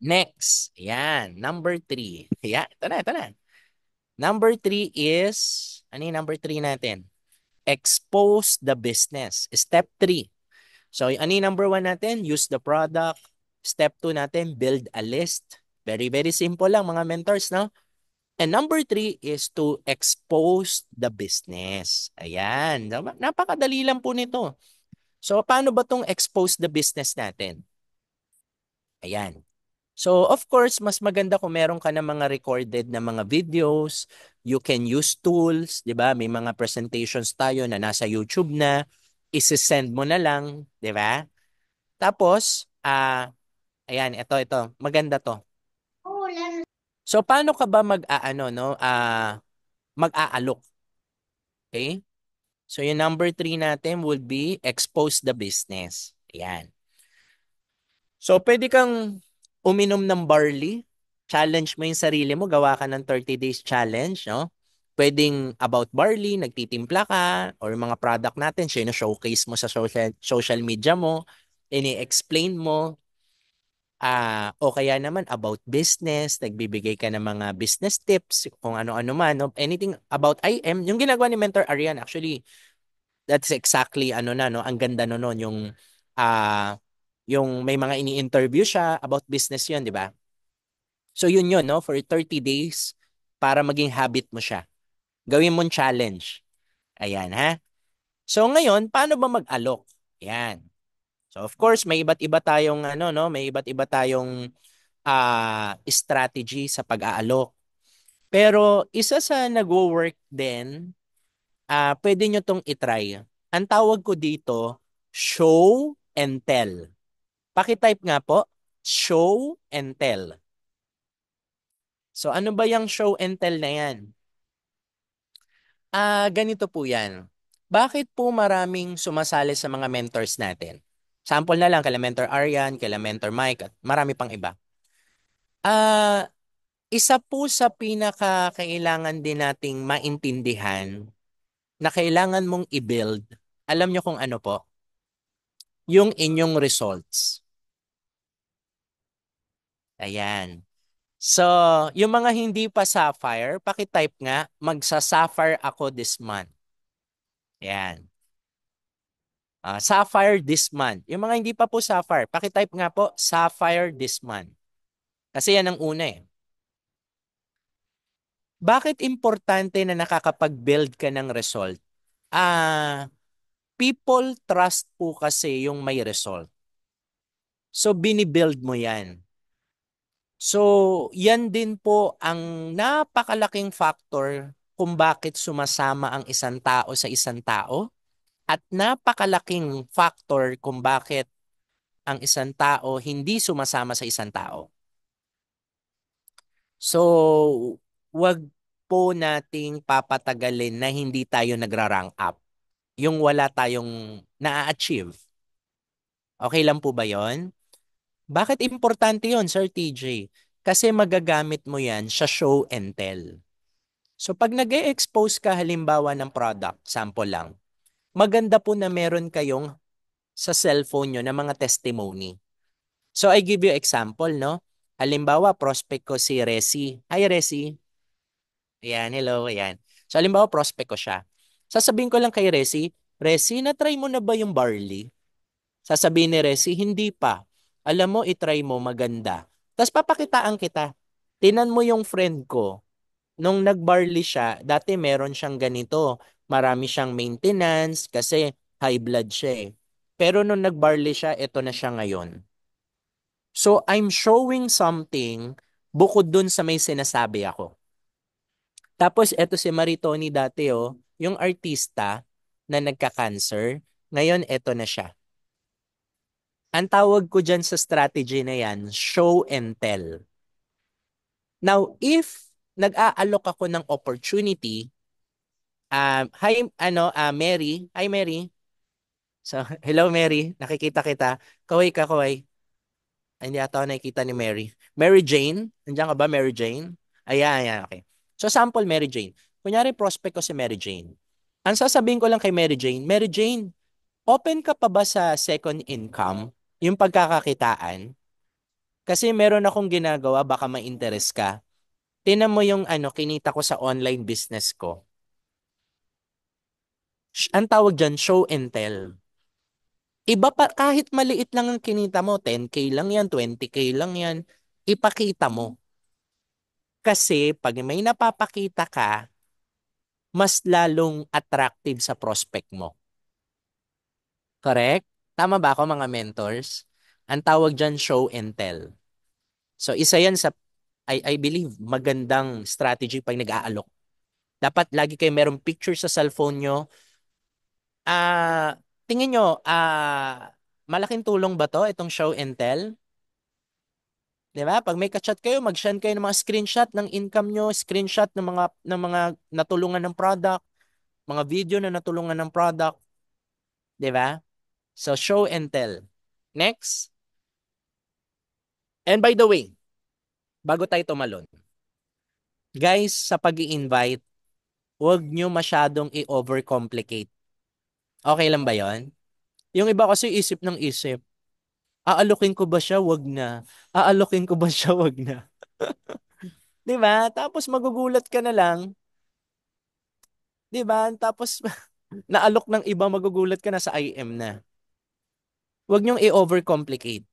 Next. Yan. Number 3. Yeah, ito na, ito na. Number 3 is, ano yung number 3 natin? Expose the business. Step 3. So, ano yung number 1 natin? Use the product. Step 2 natin, build a list. Very, very simple lang mga mentors, no? And number 3 is to expose the business. Ayan. Napakadali lang po nito. So, paano ba itong expose the business natin? Ayan. So, of course, mas maganda kung meron ka na mga recorded na mga videos. You can use tools, di ba? May mga presentations tayo na nasa YouTube na. Isi-send mo na lang, di ba? Tapos, ayan, ito. Maganda to. So, paano ka ba mag-aano, no? Mag-aalok. Okay? So, yung number 3 natin would be expose the business. Ayan. So, pwede kang uminom ng barley. Challenge mo yung sarili mo. Gawa ka ng 30 days challenge, no? Pwedeng about barley, nagtitimpla ka, or mga product natin, showcase mo sa social media mo, ini-explain mo, o kaya naman about business, nagbibigay ka ng mga business tips, kung ano-ano man, no? Anything about IM, yung ginagawa ni Mentor Arian, actually, that's exactly no, ang ganda no noon ah yung may mga ini-interview siya about business 'yun, 'di ba? So yun no, for 30 days para maging habit mo siya. Gawin mong challenge. Ayan ha. So ngayon, paano ba mag-alok? Ayan. So of course, may iba't iba tayong no, may iba't iba tayong strategy sa pag-aalok. Pero isa sa nagwo-work din, pwede nyo tong itry. Ang tawag ko dito, show and tell. Paki-type nga po, show and tell. So ano ba yung show and tell na yan? Ganito po yan. Bakit po maraming sumasali sa mga mentors natin? Sample na lang, kala Mentor Arian, kala Mentor Mike, at marami pang iba. Isa po sa pinaka-kailangan din nating maintindihan na kailangan mong i-build, alam nyo kung ano po? Yung inyong results. Ayan. So, yung mga hindi pa Sapphire, paki-type nga, magsa-Sapphire ako this month. Ayan. Sapphire this month. Yung mga hindi pa po Sapphire, paki-type nga po, Sapphire this month. Kasi yan ang una eh. Bakit importante na nakakapag-build ka ng result? People trust po kasi yung may result. So, binibuild mo yan. So, yan din po ang napakalaking factor kung bakit sumasama ang isang tao sa isang tao at napakalaking factor kung bakit ang isang tao hindi sumasama sa isang tao. So, wag po nating papatagalin na hindi tayo nagra-rank up. Yung wala tayong na-achieve. Okay lang po ba yon? Bakit importante yon, Sir TJ? Kasi magagamit mo yan sa show and tell. So pag nag-e-expose ka halimbawa ng product, sample lang, maganda po na meron kayong sa cellphone nyo ng mga testimony. So I give you example, no? Halimbawa, prospect ko si Resi. Hi, Resi. Ayan, hello, ayan. So halimbawa, prospect ko siya. Sasabihin ko lang kay Resi, Resi, na-try mo na ba yung barley? Sasabihin ni Resi, hindi pa. Alam mo, itry mo, maganda. Tapos papakitaan kita. Tinan mo yung friend ko. Nung nag-barley siya, dati meron siyang ganito. Marami siyang maintenance kasi high blood siya eh. Pero nung nag-barley siya, ito na siya ngayon. So I'm showing something bukod dun sa may sinasabi ako. Tapos eto si Maritoni dati oh, yung artista na nagka-cancer, ngayon eto na siya. Ang tawag ko dyan sa strategy na yan, show and tell. Now, if nag-aalok ako ng opportunity, hi, Mary. Hi, Mary. So, hello, Mary. Nakikita kita. Kaway ka, kaway. Ay, hindi ata ako nakikita ni Mary. Mary Jane? Nandiyan ka ba, Mary Jane? Ayan, ayan, okay. So, sample, Mary Jane. Kunyari, prospect ko si Mary Jane. Ang sasabihin ko lang kay Mary Jane, open ka pa ba sa second income? Yung pagkakakitaan? Kasi meron akong ginagawa, baka ma-interest ka. Tinan mo yung kinita ko sa online business ko. Ang tawag dyan, show and tell. Iba pa, kahit maliit lang ang kinita mo, 10K lang yan, 20K lang yan, ipakita mo. Kasi pag may napapakita ka, mas lalong attractive sa prospect mo. Correct? Tama ba ako mga mentors? Ang tawag dyan, show and tell. So isa yan sa, I believe, magandang strategy pag nag-aalok. Dapat lagi kayo merong picture sa cellphone nyo. Tingin nyo, malaking tulong ba to, itong show and tell? Di ba? Pag may ka-chat kayo, mag-send kayo ng mga screenshot ng income nyo, screenshot ng mga natulungan ng product, mga video na natulungan ng product. Di ba? So, show and tell. Next. And by the way, bago tayo tumalon, guys, sa pag-i-invite, huwag nyo masyadong i-overcomplicate. Okay lang ba yon? Yung iba kasi isip ng isip. Aalokin ko ba siya? Wag na. Aalokin ko ba siya? Wag na. 'Di ba? Tapos magugulat ka na lang, 'di ba? Tapos naalok ng iba, magugulat ka na sa IM na. Huwag niyong i-overcomplicate.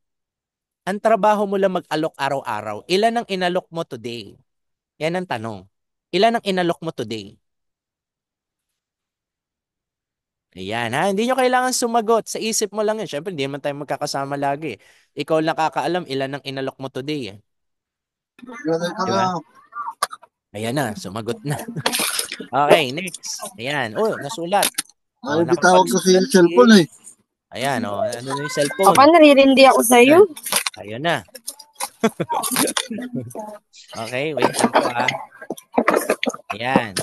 Ang trabaho mo lang mag-alok araw-araw. Ilan ang inalok mo today? Yan ang tanong. Ilan ang inalok mo today? Ayan ha, hindi nyo kailangan sumagot. Sa isip mo lang yun. Siyempre, hindi naman tayo magkakasama lagi. Ikaw lang kakaalam ilan ang inalok mo today. Di ba? Ayan na, sumagot na. Okay, next. Ayan. Oh, nasulat. Ay, Oh, bitawag ko sa nakapag-sulat cellphone eh. Ayan, oh, ano na yung Papa, cellphone? naririndi ako sa iyo. Ayun na. Okay, wait lang po ah. Ayan.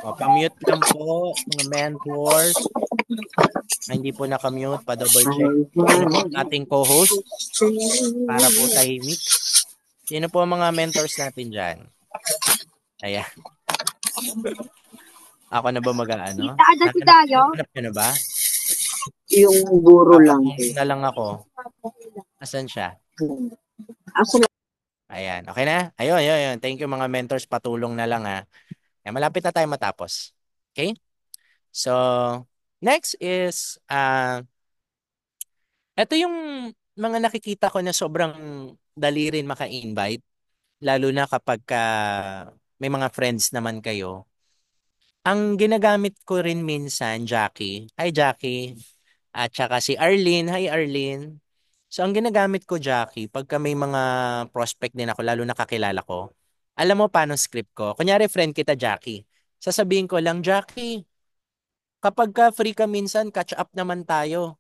O, pamute lang po, mga mentors. Hindi po nakamute, pa-double check. Sino po ang ating co-host? Para po tahimik. Sino po ang mga mentors natin dyan? Ayan. Ako na ba mag-ano? Nahanap nyo na ba? Yung guro lang. Na lang ako. Asan siya? Ako lang. Ayan. Okay na? Ayun, ayun, ayun. Thank you mga mentors. Patulong na lang ha. Ayan, malapit na tayo matapos. Okay? So, next is, ito yung mga nakikita ko na sobrang dali rin maka-invite. Lalo na kapag may mga friends naman kayo. Ang ginagamit ko rin minsan, Jackie. Hi, Jackie. At saka si Arlene. Hi, Arlene. So, ang ginagamit ko, Jackie, pagka may mga prospect din ako, lalo nakakilala ko, alam mo paano script ko? Kunyari, friend kita, Jackie. Sasabihin ko lang, Jackie, kapag ka free ka minsan, catch up naman tayo.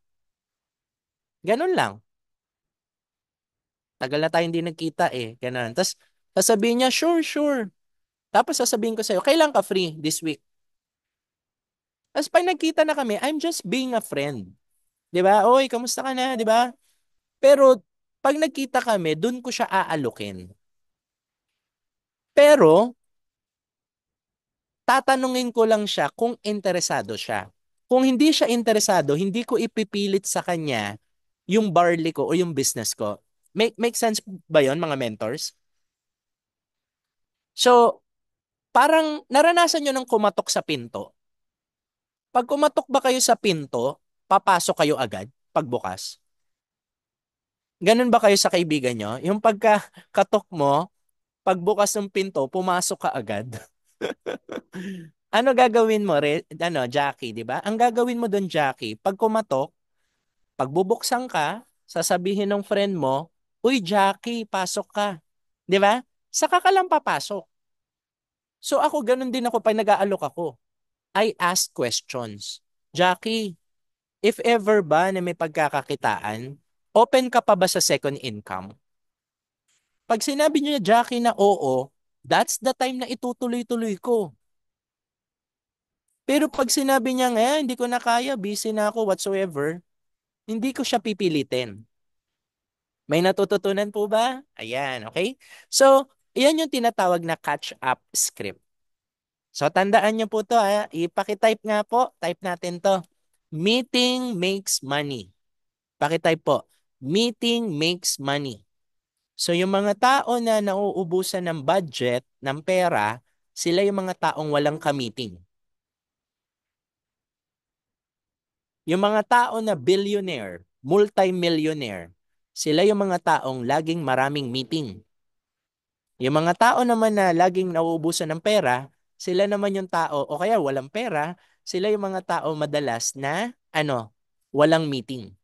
Ganun lang. Tagal na tayo hindi nagkita eh. Ganun. Tapos, sasabihin niya, sure, sure. Tapos sasabihin ko sa'yo, kailan ka free this week? Tapos pag nagkita na kami, I'm just being a friend. 'Di ba? Oy, kamusta ka na, 'di ba? Pero pag nagkita kami, dun ko siya aalukin. Pero tatanungin ko lang siya kung interesado siya. Kung hindi siya interesado, hindi ko ipipilit sa kanya yung barley ko o yung business ko. Make sense ba yon mga mentors? So, parang naranasan nyo ng kumatok sa pinto. Pag kumatok ba kayo sa pinto, papasok kayo agad pagbukas? Ganun ba kayo sa kaibigan nyo? Yung pagka-katok mo, pagbukas ng pinto, pumasok ka agad. Ano gagawin mo, Jackie, di ba? Ang gagawin mo doon, Jackie, pag kumatok, pagbubuksan ka, sasabihin ng friend mo, Uy, Jackie, pasok ka. Di ba? Saka ka lang papasok. So ako, ganun din ako pag nag-aalok ako. I ask questions. Jackie, if ever ba na may pagkakakitaan, open ka pa ba sa second income? Pag sinabi niya, Jackie, na oo, that's the time na itutuloy-tuloy ko. Pero pag sinabi niya, hindi ko na kaya, busy na ako, whatsoever, hindi ko siya pipilitin. May natututunan po ba? Ayan, okay? So, iyan yung tinatawag na catch-up script. So, tandaan niyo po to, ha? Ipakitype nga po. Type natin to. Meeting makes money. Pakitype po. Meeting makes money. So, yung mga tao na nauubusan ng budget, ng pera, sila yung mga taong walang ka-meeting. Yung mga tao na billionaire, multi-millionaire, sila yung mga taong laging maraming meeting. Yung mga tao naman na laging nauubusan ng pera, sila naman yung tao, o kaya walang pera, sila yung mga tao madalas na, walang meeting.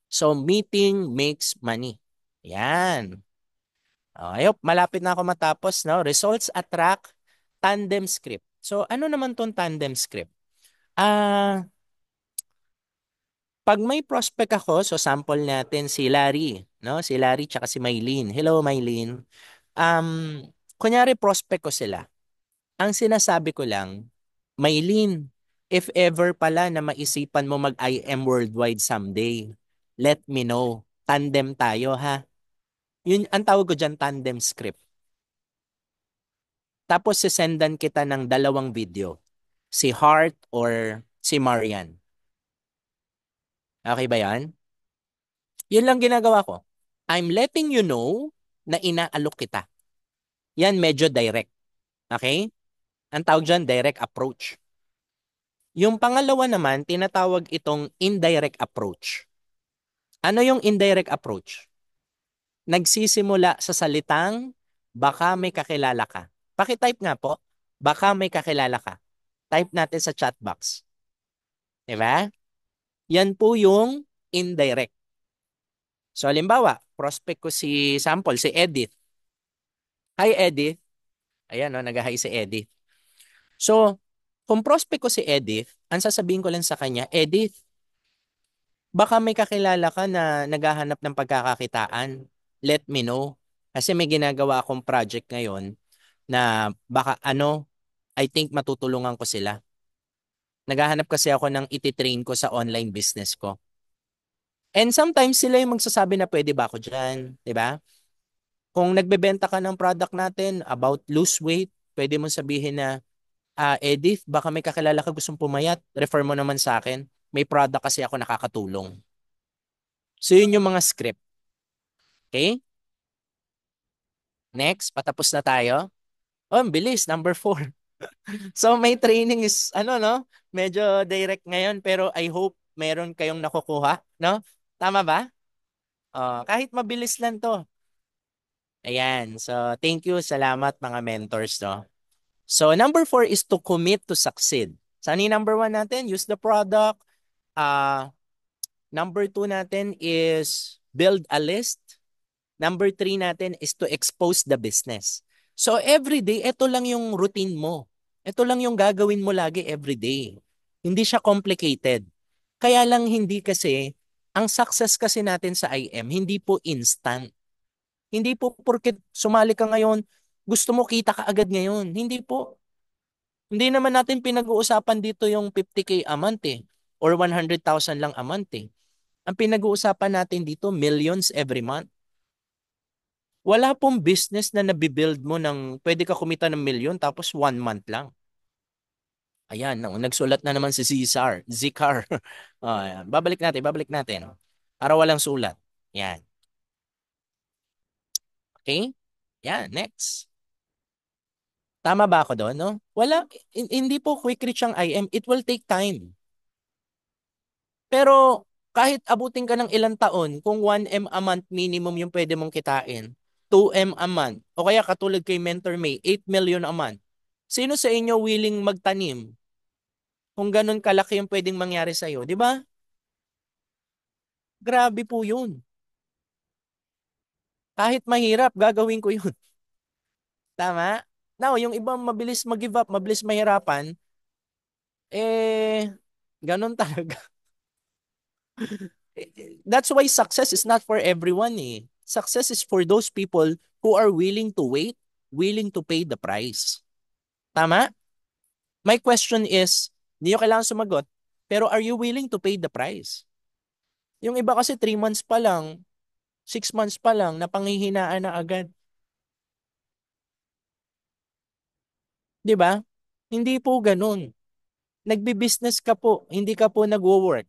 So, meeting makes money. Yan. I hope malapit na ako matapos, no? Results attract tandem script. So, ano naman tong tandem script? Ah, pag may prospect ako, so sample natin si Larry, no? Si Larry tsaka si Maylene. Hello, Maylene. Kunyari prospect ko sila. Ang sinasabi ko lang, Maylene, if ever pala na maisipan mo mag-IM worldwide someday, let me know. Tandem tayo, ha? Yun, ang tawag ko dyan, tandem script. Tapos sisendan kita ng dalawang video. Si Hart or si Marian. Okay ba yan? Yun lang ginagawa ko. I'm letting you know na inaalok kita. Yan medyo direct. Okay? Ang tawag dyan, direct approach. Yung pangalawa naman, tinatawag itong indirect approach. Ano yung indirect approach? Nagsisimula sa salitang, baka may kakilala ka. Pakitype nga po, baka may kakilala ka. Type natin sa chat box. Diba? Yan po yung indirect. So, halimbawa, prospect ko si sample, si Edith. Hi, Edith. Ayan, no, nag-hi si Edith. So, kung prospect ko si Edith, ang sasabihin ko lang sa kanya, Edith, baka may kakilala ka na naghahanap ng pagkakakitaan. Let me know. Kasi may ginagawa akong project ngayon na baka I think matutulungan ko sila. Naghahanap kasi ako ng ititrain ko sa online business ko. And sometimes sila yung magsasabi na pwede ba ako dyan, di ba? Kung nagbebenta ka ng product natin about lose weight, pwede mo sabihin na, Edith, baka may kakilala ka gustong pumayat, refer mo naman sa akin. May product kasi ako nakakatulong. So yun yung mga script. Okay? Next, patapos na tayo. Oh, ang bilis, number 4. So may training is, no? Medyo direct ngayon, pero I hope meron kayong nakukuha, no? Tama ba? Kahit mabilis lang to. Ayan. So, thank you. Salamat mga mentors, no? So, number 4 is to commit to succeed. Saan yung number 1 natin? Use the product. Number 2 natin is build a list. Number 3 natin is to expose the business. So, every day, ito lang yung routine mo. Ito lang yung gagawin mo lagi every day. Hindi siya complicated. Kaya lang hindi kasi, ang success kasi natin sa IM, hindi po instant. Hindi po porket sumali ka ngayon, gusto mo kita ka agad ngayon. Hindi po. Hindi naman natin pinag-uusapan dito yung 50K a month or 100,000 lang a month Ang pinag-uusapan natin dito, millions every month. Wala pong business na nabibuild mo ng pwede ka kumita ng milyon tapos 1 month lang. Ayan, nagsulat na naman si Zcar. Zcar. Ayan. Babalik natin, babalik natin. Para walang sulat. Yan. Okay? Yan, next. Tama ba ako doon, no? Wala, hindi po quick reach ang IM. It will take time. Pero kahit abutin ka ng ilang taon, kung 1M a month minimum yung pwede mong kitain, 2M a month, o kaya katulad kay Mentor May, 8 million a month. Sino sa inyo willing magtanim kung ganun kalaki yung pwedeng mangyari sa'yo? Di ba? Grabe po yun. Kahit mahirap, gagawin ko yun. Tama? Now, yung ibang mabilis mag-give up, mabilis mahirapan, eh, ganun talaga. That's why success is not for everyone eh. Success is for those people who are willing to wait, willing to pay the price. Tama? My question is, hindi nyo kailangan sumagot, pero are you willing to pay the price? Yung iba kasi 3 months pa lang, 6 months pa lang, napanghihinaan na agad. 'Di ba? Hindi po ganun. Nagbi-business ka po, hindi ka po nagwo-work.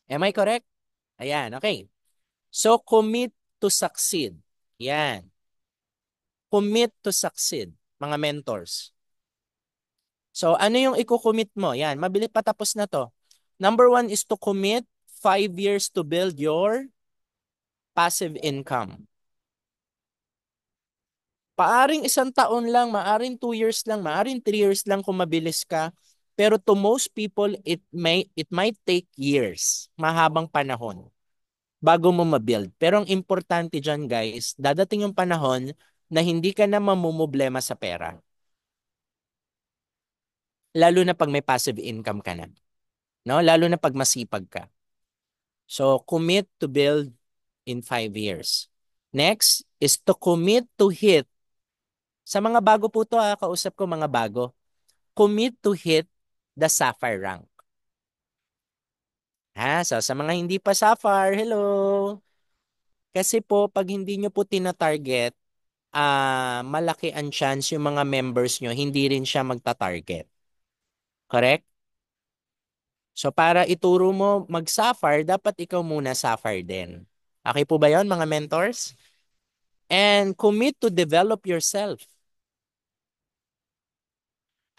Am I correct? Ayan, okay. So, commit to succeed. Yan. Commit to succeed, mga mentors. So, ano yung i-commit mo? Yan, mabilis patapos na to. Number 1 is to commit 5 years to build your passive income. Paaring 1 taon lang, maaring 2 years lang, maaring 3 years lang kung mabilis ka. Pero to most people, it might take years, mahabang panahon, bago mo mabuild. Pero ang importante dyan, guys, dadating yung panahon na hindi ka na mamumblema sa pera. Lalo na pag may passive income ka na. No? Lalo na pag masipag ka. So, commit to build in 5 years. Next is to commit to hit. Sa mga bago po to ha, kausap ko mga bago. Commit to hit the Sapphire rank. So sa mga hindi pa Sapphire, hello. Kasi po, pag hindi nyo po tina-target, malaki ang chance yung mga members nyo, hindi rin siya magta-target. Correct? So para ituro mo mag-Sapphire, dapat ikaw muna Sapphire din. Okay po ba yon mga mentors? And commit to develop yourself.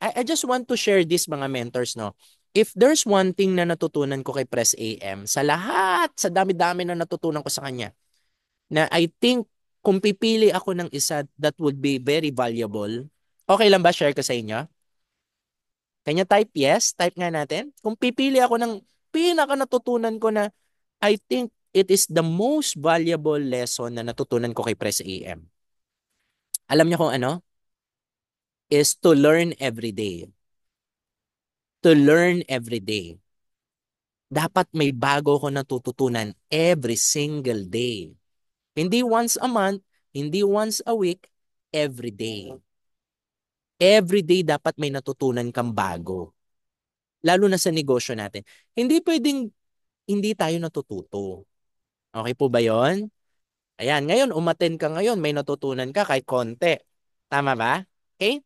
I just want to share this mga mentors, no? If there's one thing na natutunan ko kay Press AM, sa lahat, sa dami-dami na natutunan ko sa kanya, na I think kung pipili ako ng isa that would be very valuable, okay lang ba share ko sa inyo? Kanya type yes? Type nga natin. Kung pipili ako ng pinaka natutunan ko na I think it is the most valuable lesson na natutunan ko kay Press AM. Alam niyo kung ano? Is to learn every day. To learn every day. Dapat may bago ko natututunan every single day. Hindi once a month, hindi once a week, every day. Every day dapat may natutunan kang bago. Lalo na sa negosyo natin. Hindi pwedeng hindi tayo natututo. Okay po ba yon? Ayan, ngayon umaten ka ngayon, may natutunan ka kahit konti. Tama ba? Okay?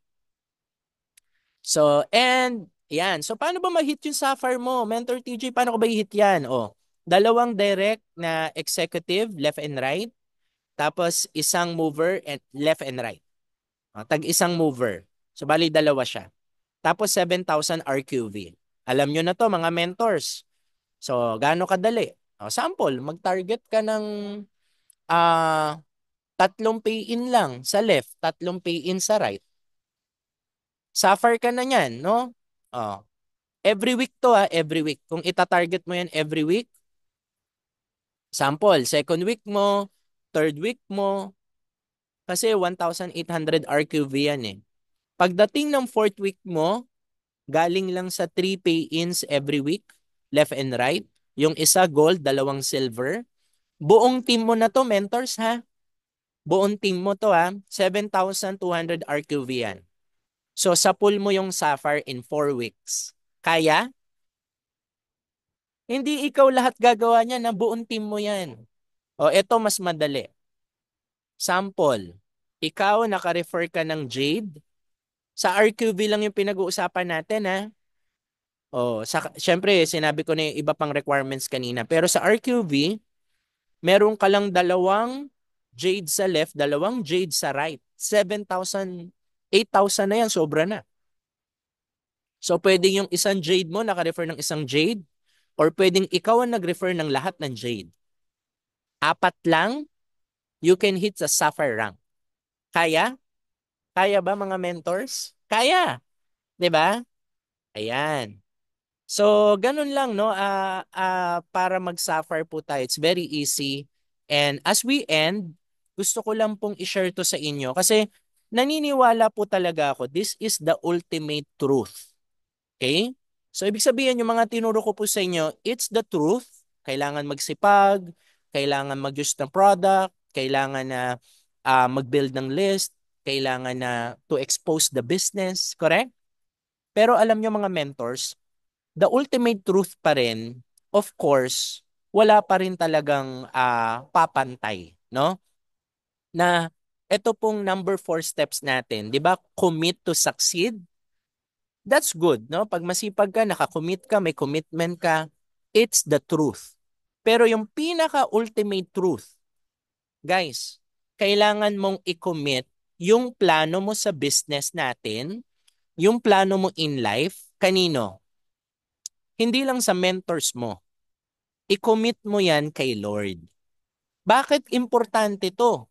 So, and yan. So, paano ba ma-hit yung Sapphire mo? Mentor TJ, paano ko ba i-hit yan? Dalawang direct na executive, left and right. Tapos, isang mover, and left and right. Tag-isang mover. So, bali dalawa siya. Tapos, 7,000 RQV. Alam nyo na to, mga mentors. So, gaano kadali? Sample, mag-target ka ng ah 3 pay-in lang sa left, 3 pay-in sa right. Suffer ka na yan, no? Oh. Every week to every week. Kung ita-target mo yan every week, sample, second week mo, third week mo, kasi 1,800 RQV yan eh. Pagdating ng fourth week mo, galing lang sa 3 pay-ins every week, left and right. Yung isa gold, dalawang silver. Buong team mo na to, mentors ha. Buong team mo to 7,200 RQV yan. So sa pool mo yung Sapphire in 4 weeks. Kaya? Hindi ikaw lahat gagawa niya na buong team mo yan. Ito mas madali. Sample, ikaw naka-refer ka ng Jade Sa RQV lang yung pinag-uusapan natin, ha? Oh, syempre, sinabi ko na yung iba pang requirements kanina. Pero sa RQV, meron ka lang dalawang jade sa left, dalawang jade sa right. 7,000, 8,000 na yan, sobra na. So, pwedeng yung isang jade mo naka-refer ng isang jade or pwedeng ikaw ang nag-refer ng lahat ng jade. Apat lang, you can hit sa sapphire rank. Kaya? Kaya ba mga mentors? Kaya. 'Di ba? Ayan. So, ganun lang, no? Para mag-sapphire po tayo. It's very easy. And as we end, gusto ko lang pong i-share to sa inyo kasi naniniwala po talaga ako, this is the ultimate truth. Okay? So, ibig sabihin, yung mga tinuro ko po sa inyo, it's the truth. Kailangan magsipag, kailangan mag-use ng product, kailangan na mag-build ng list, kailangan na to expose the business. Correct? Pero alam nyo mga mentors, the ultimate truth pa rin, of course, wala pa rin talagang papantay, no? Na ito pong number 4 steps natin, 'di ba? Commit to succeed. That's good, no? Pag masipag ka, nakakommit ka, may commitment ka, it's the truth. Pero yung pinaka-ultimate truth, guys, kailangan mong i-commit yung plano mo sa business natin, yung plano mo in life, kanino? Hindi lang sa mentors mo. I-commit mo yan kay Lord. Bakit importante to?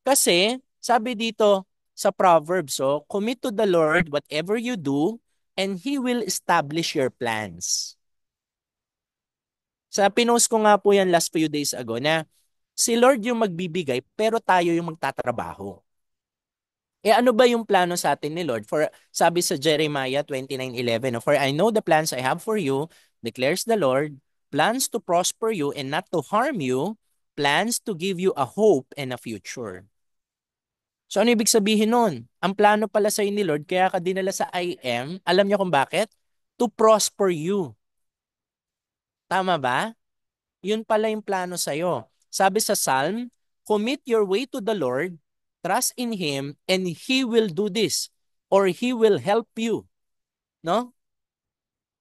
Kasi, sabi dito sa Proverbs, commit to the Lord whatever you do, and He will establish your plans. Sa pinost ko nga po yan last few days ago na si Lord yung magbibigay pero tayo yung magtatrabaho. Ano ba yung plano sa atin ni Lord? For sabi sa Jeremiah 29:11, for I know the plans I have for you, declares the Lord, plans to prosper you and not to harm you, plans to give you a hope and a future. So ano ibig sabihin nun? Ang plano pala sa ni Lord, kaya ka dinala sa IM, alam niyo kung bakit? To prosper you. Tama ba? Yun pala yung plano sa'yo. Sabi sa Psalm, commit your way to the Lord, trust in Him, and He will do this, or He will help you. No?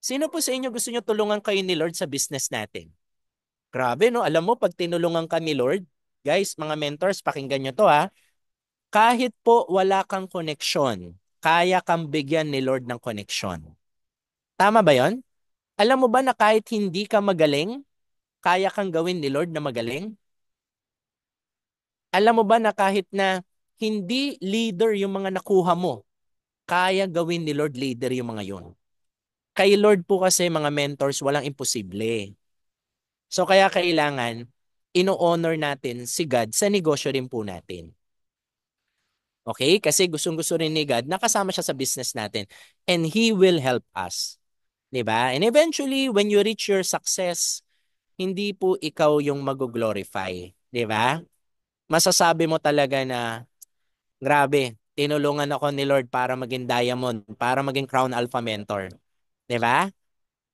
Sino po sa inyo gusto nyo tulungan kayo ni Lord sa business natin? Grabe, no? Alam mo, pag tinulungan ka ni Lord, guys, mga mentors, pakinggan nyo to ha. Kahit po wala kang koneksyon, kaya kang bigyan ni Lord ng koneksyon. Tama ba yon? Alam mo ba na kahit hindi ka magaling, kaya kang gawin ni Lord na magaling? Alam mo ba na kahit na hindi leader yung mga nakuha mo, kaya gawin ni Lord leader yung mga yon. Kay Lord po kasi mga mentors, walang imposible. So kaya kailangan, ino-honor natin si God sa negosyo rin po natin. Okay? Kasi gustong-gusto rin ni God, nakasama siya sa business natin. And He will help us. 'Di ba? And eventually, when you reach your success, hindi po ikaw yung mag-glorify. 'Di ba? Masasabi mo talaga na, grabe, tinulungan ako ni Lord para maging diamond, para maging crown alpha mentor. 'Di ba?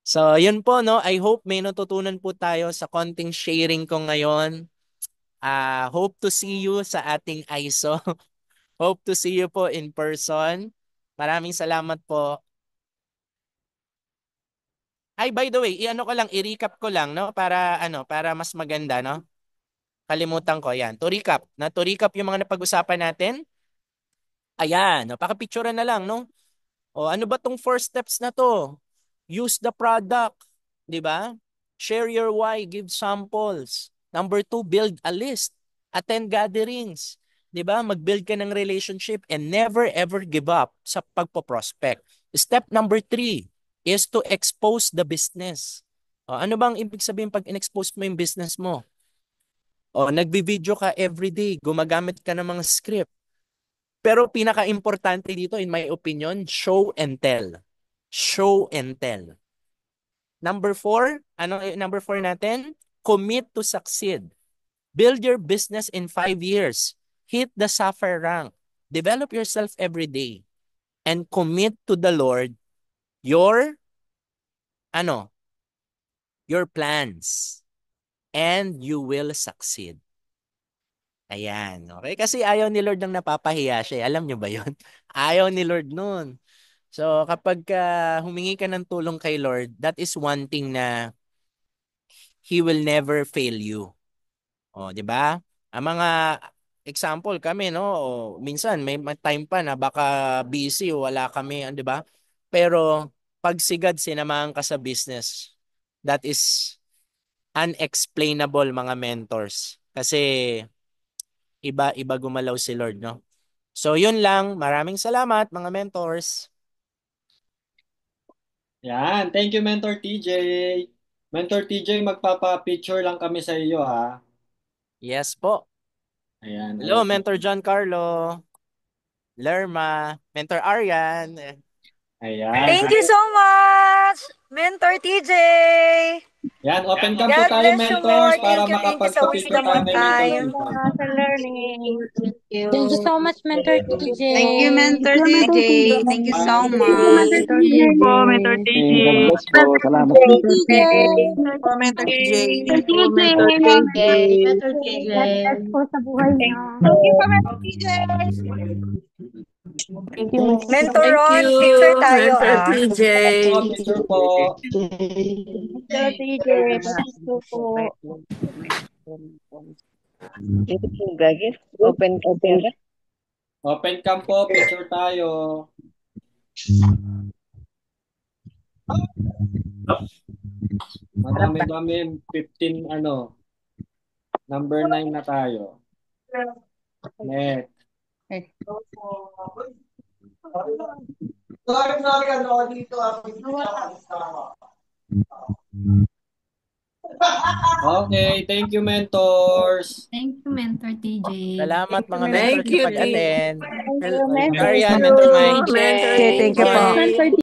So, yun po, no? I hope may natutunan po tayo sa konting sharing ko ngayon. Hope to see you sa ating ISO. Hope to see you po in person. Maraming salamat po. Ay, by the way, i-ano ko lang, i-recap ko lang, no? Para mas maganda, no? Kalimutan ko, yan. To recap yung mga napag-usapan natin. Ayan, no? Pakapicture na lang, no? O ano ba tong 4 steps na to? Use the product, 'di ba? Share your why, give samples. Number 2, build a list. Attend gatherings. 'Di ba? Mag-build ka ng relationship and never ever give up sa pagpo-prospect. Step number 3 is to expose the business. O, ano bang ibig sabihin pag in-expose mo yung business mo? O, nagbi-video ka everyday, gumagamit ka ng mga script. Pero pinaka-importante dito, in my opinion, show and tell. Show and tell. Number 4, ano number 4 natin? Commit to succeed. Build your business in 5 years. Hit the sapphire rank. Develop yourself every day. And commit to the Lord your, ano, your plans. And you will succeed. Ayan, okay? Kasi ayaw ni Lord ng napapahiya siya, eh. Alam niyo ba 'yon? Ayaw ni Lord nun. So kapag humingi ka ng tulong kay Lord, that is one thing na He will never fail you. O, 'di ba? Ang mga example kami, no? O, minsan may time pa na baka busy o wala kami, 'di ba? Pero pag sigad sinamahan ka sa business, that is unexplainable, mga mentors. Kasi iba gumalaw si Lord, no? So yun lang, maraming salamat mga mentors. Yan, thank you Mentor TJ. Mentor TJ, magpapa-picture lang kami sa iyo ha. Yes po. Ayan, Hello, okay. Mentor John Carlo, Lerma, Mentor Arian. Ayan. Thank you so much, Mentor TJ. Yan, open cam po God tayo bless you mentors more. para Thank you sa makapagpa-picture wisdom tayo on kay Mentor time. TJ. Sa learning. Thank Thank you you. so much, Mentor TJ. Thank you, Mentor Thank DJ. Thank you so much. you, Mentor TJ. God bless po. Salamat. Mentor TJ. Po, Mentor DJ. Mentor Po, TJ. Mentor JJ. Mentor TJ. God bless po sa buhay niyo. Thank you po, Mentor TJ. Thank you, Mentor. Mentor Thank Ron, you, picture tayo Mentor ah. TJ. Po, picture po. Mentor TJ. Thank you po. Open. Open cam po, picture tayo. Madami-dami, 15 ano. Number 9 na tayo. Next. Okay, thank you mentors. Thank you, Mentor TJ. Salamat mga Thank mentors sa you, pag-attend. Thank you, Mentor Mentor Arian, TJ. Mentor Mike. Mentor TJ. Thank you po. Mentor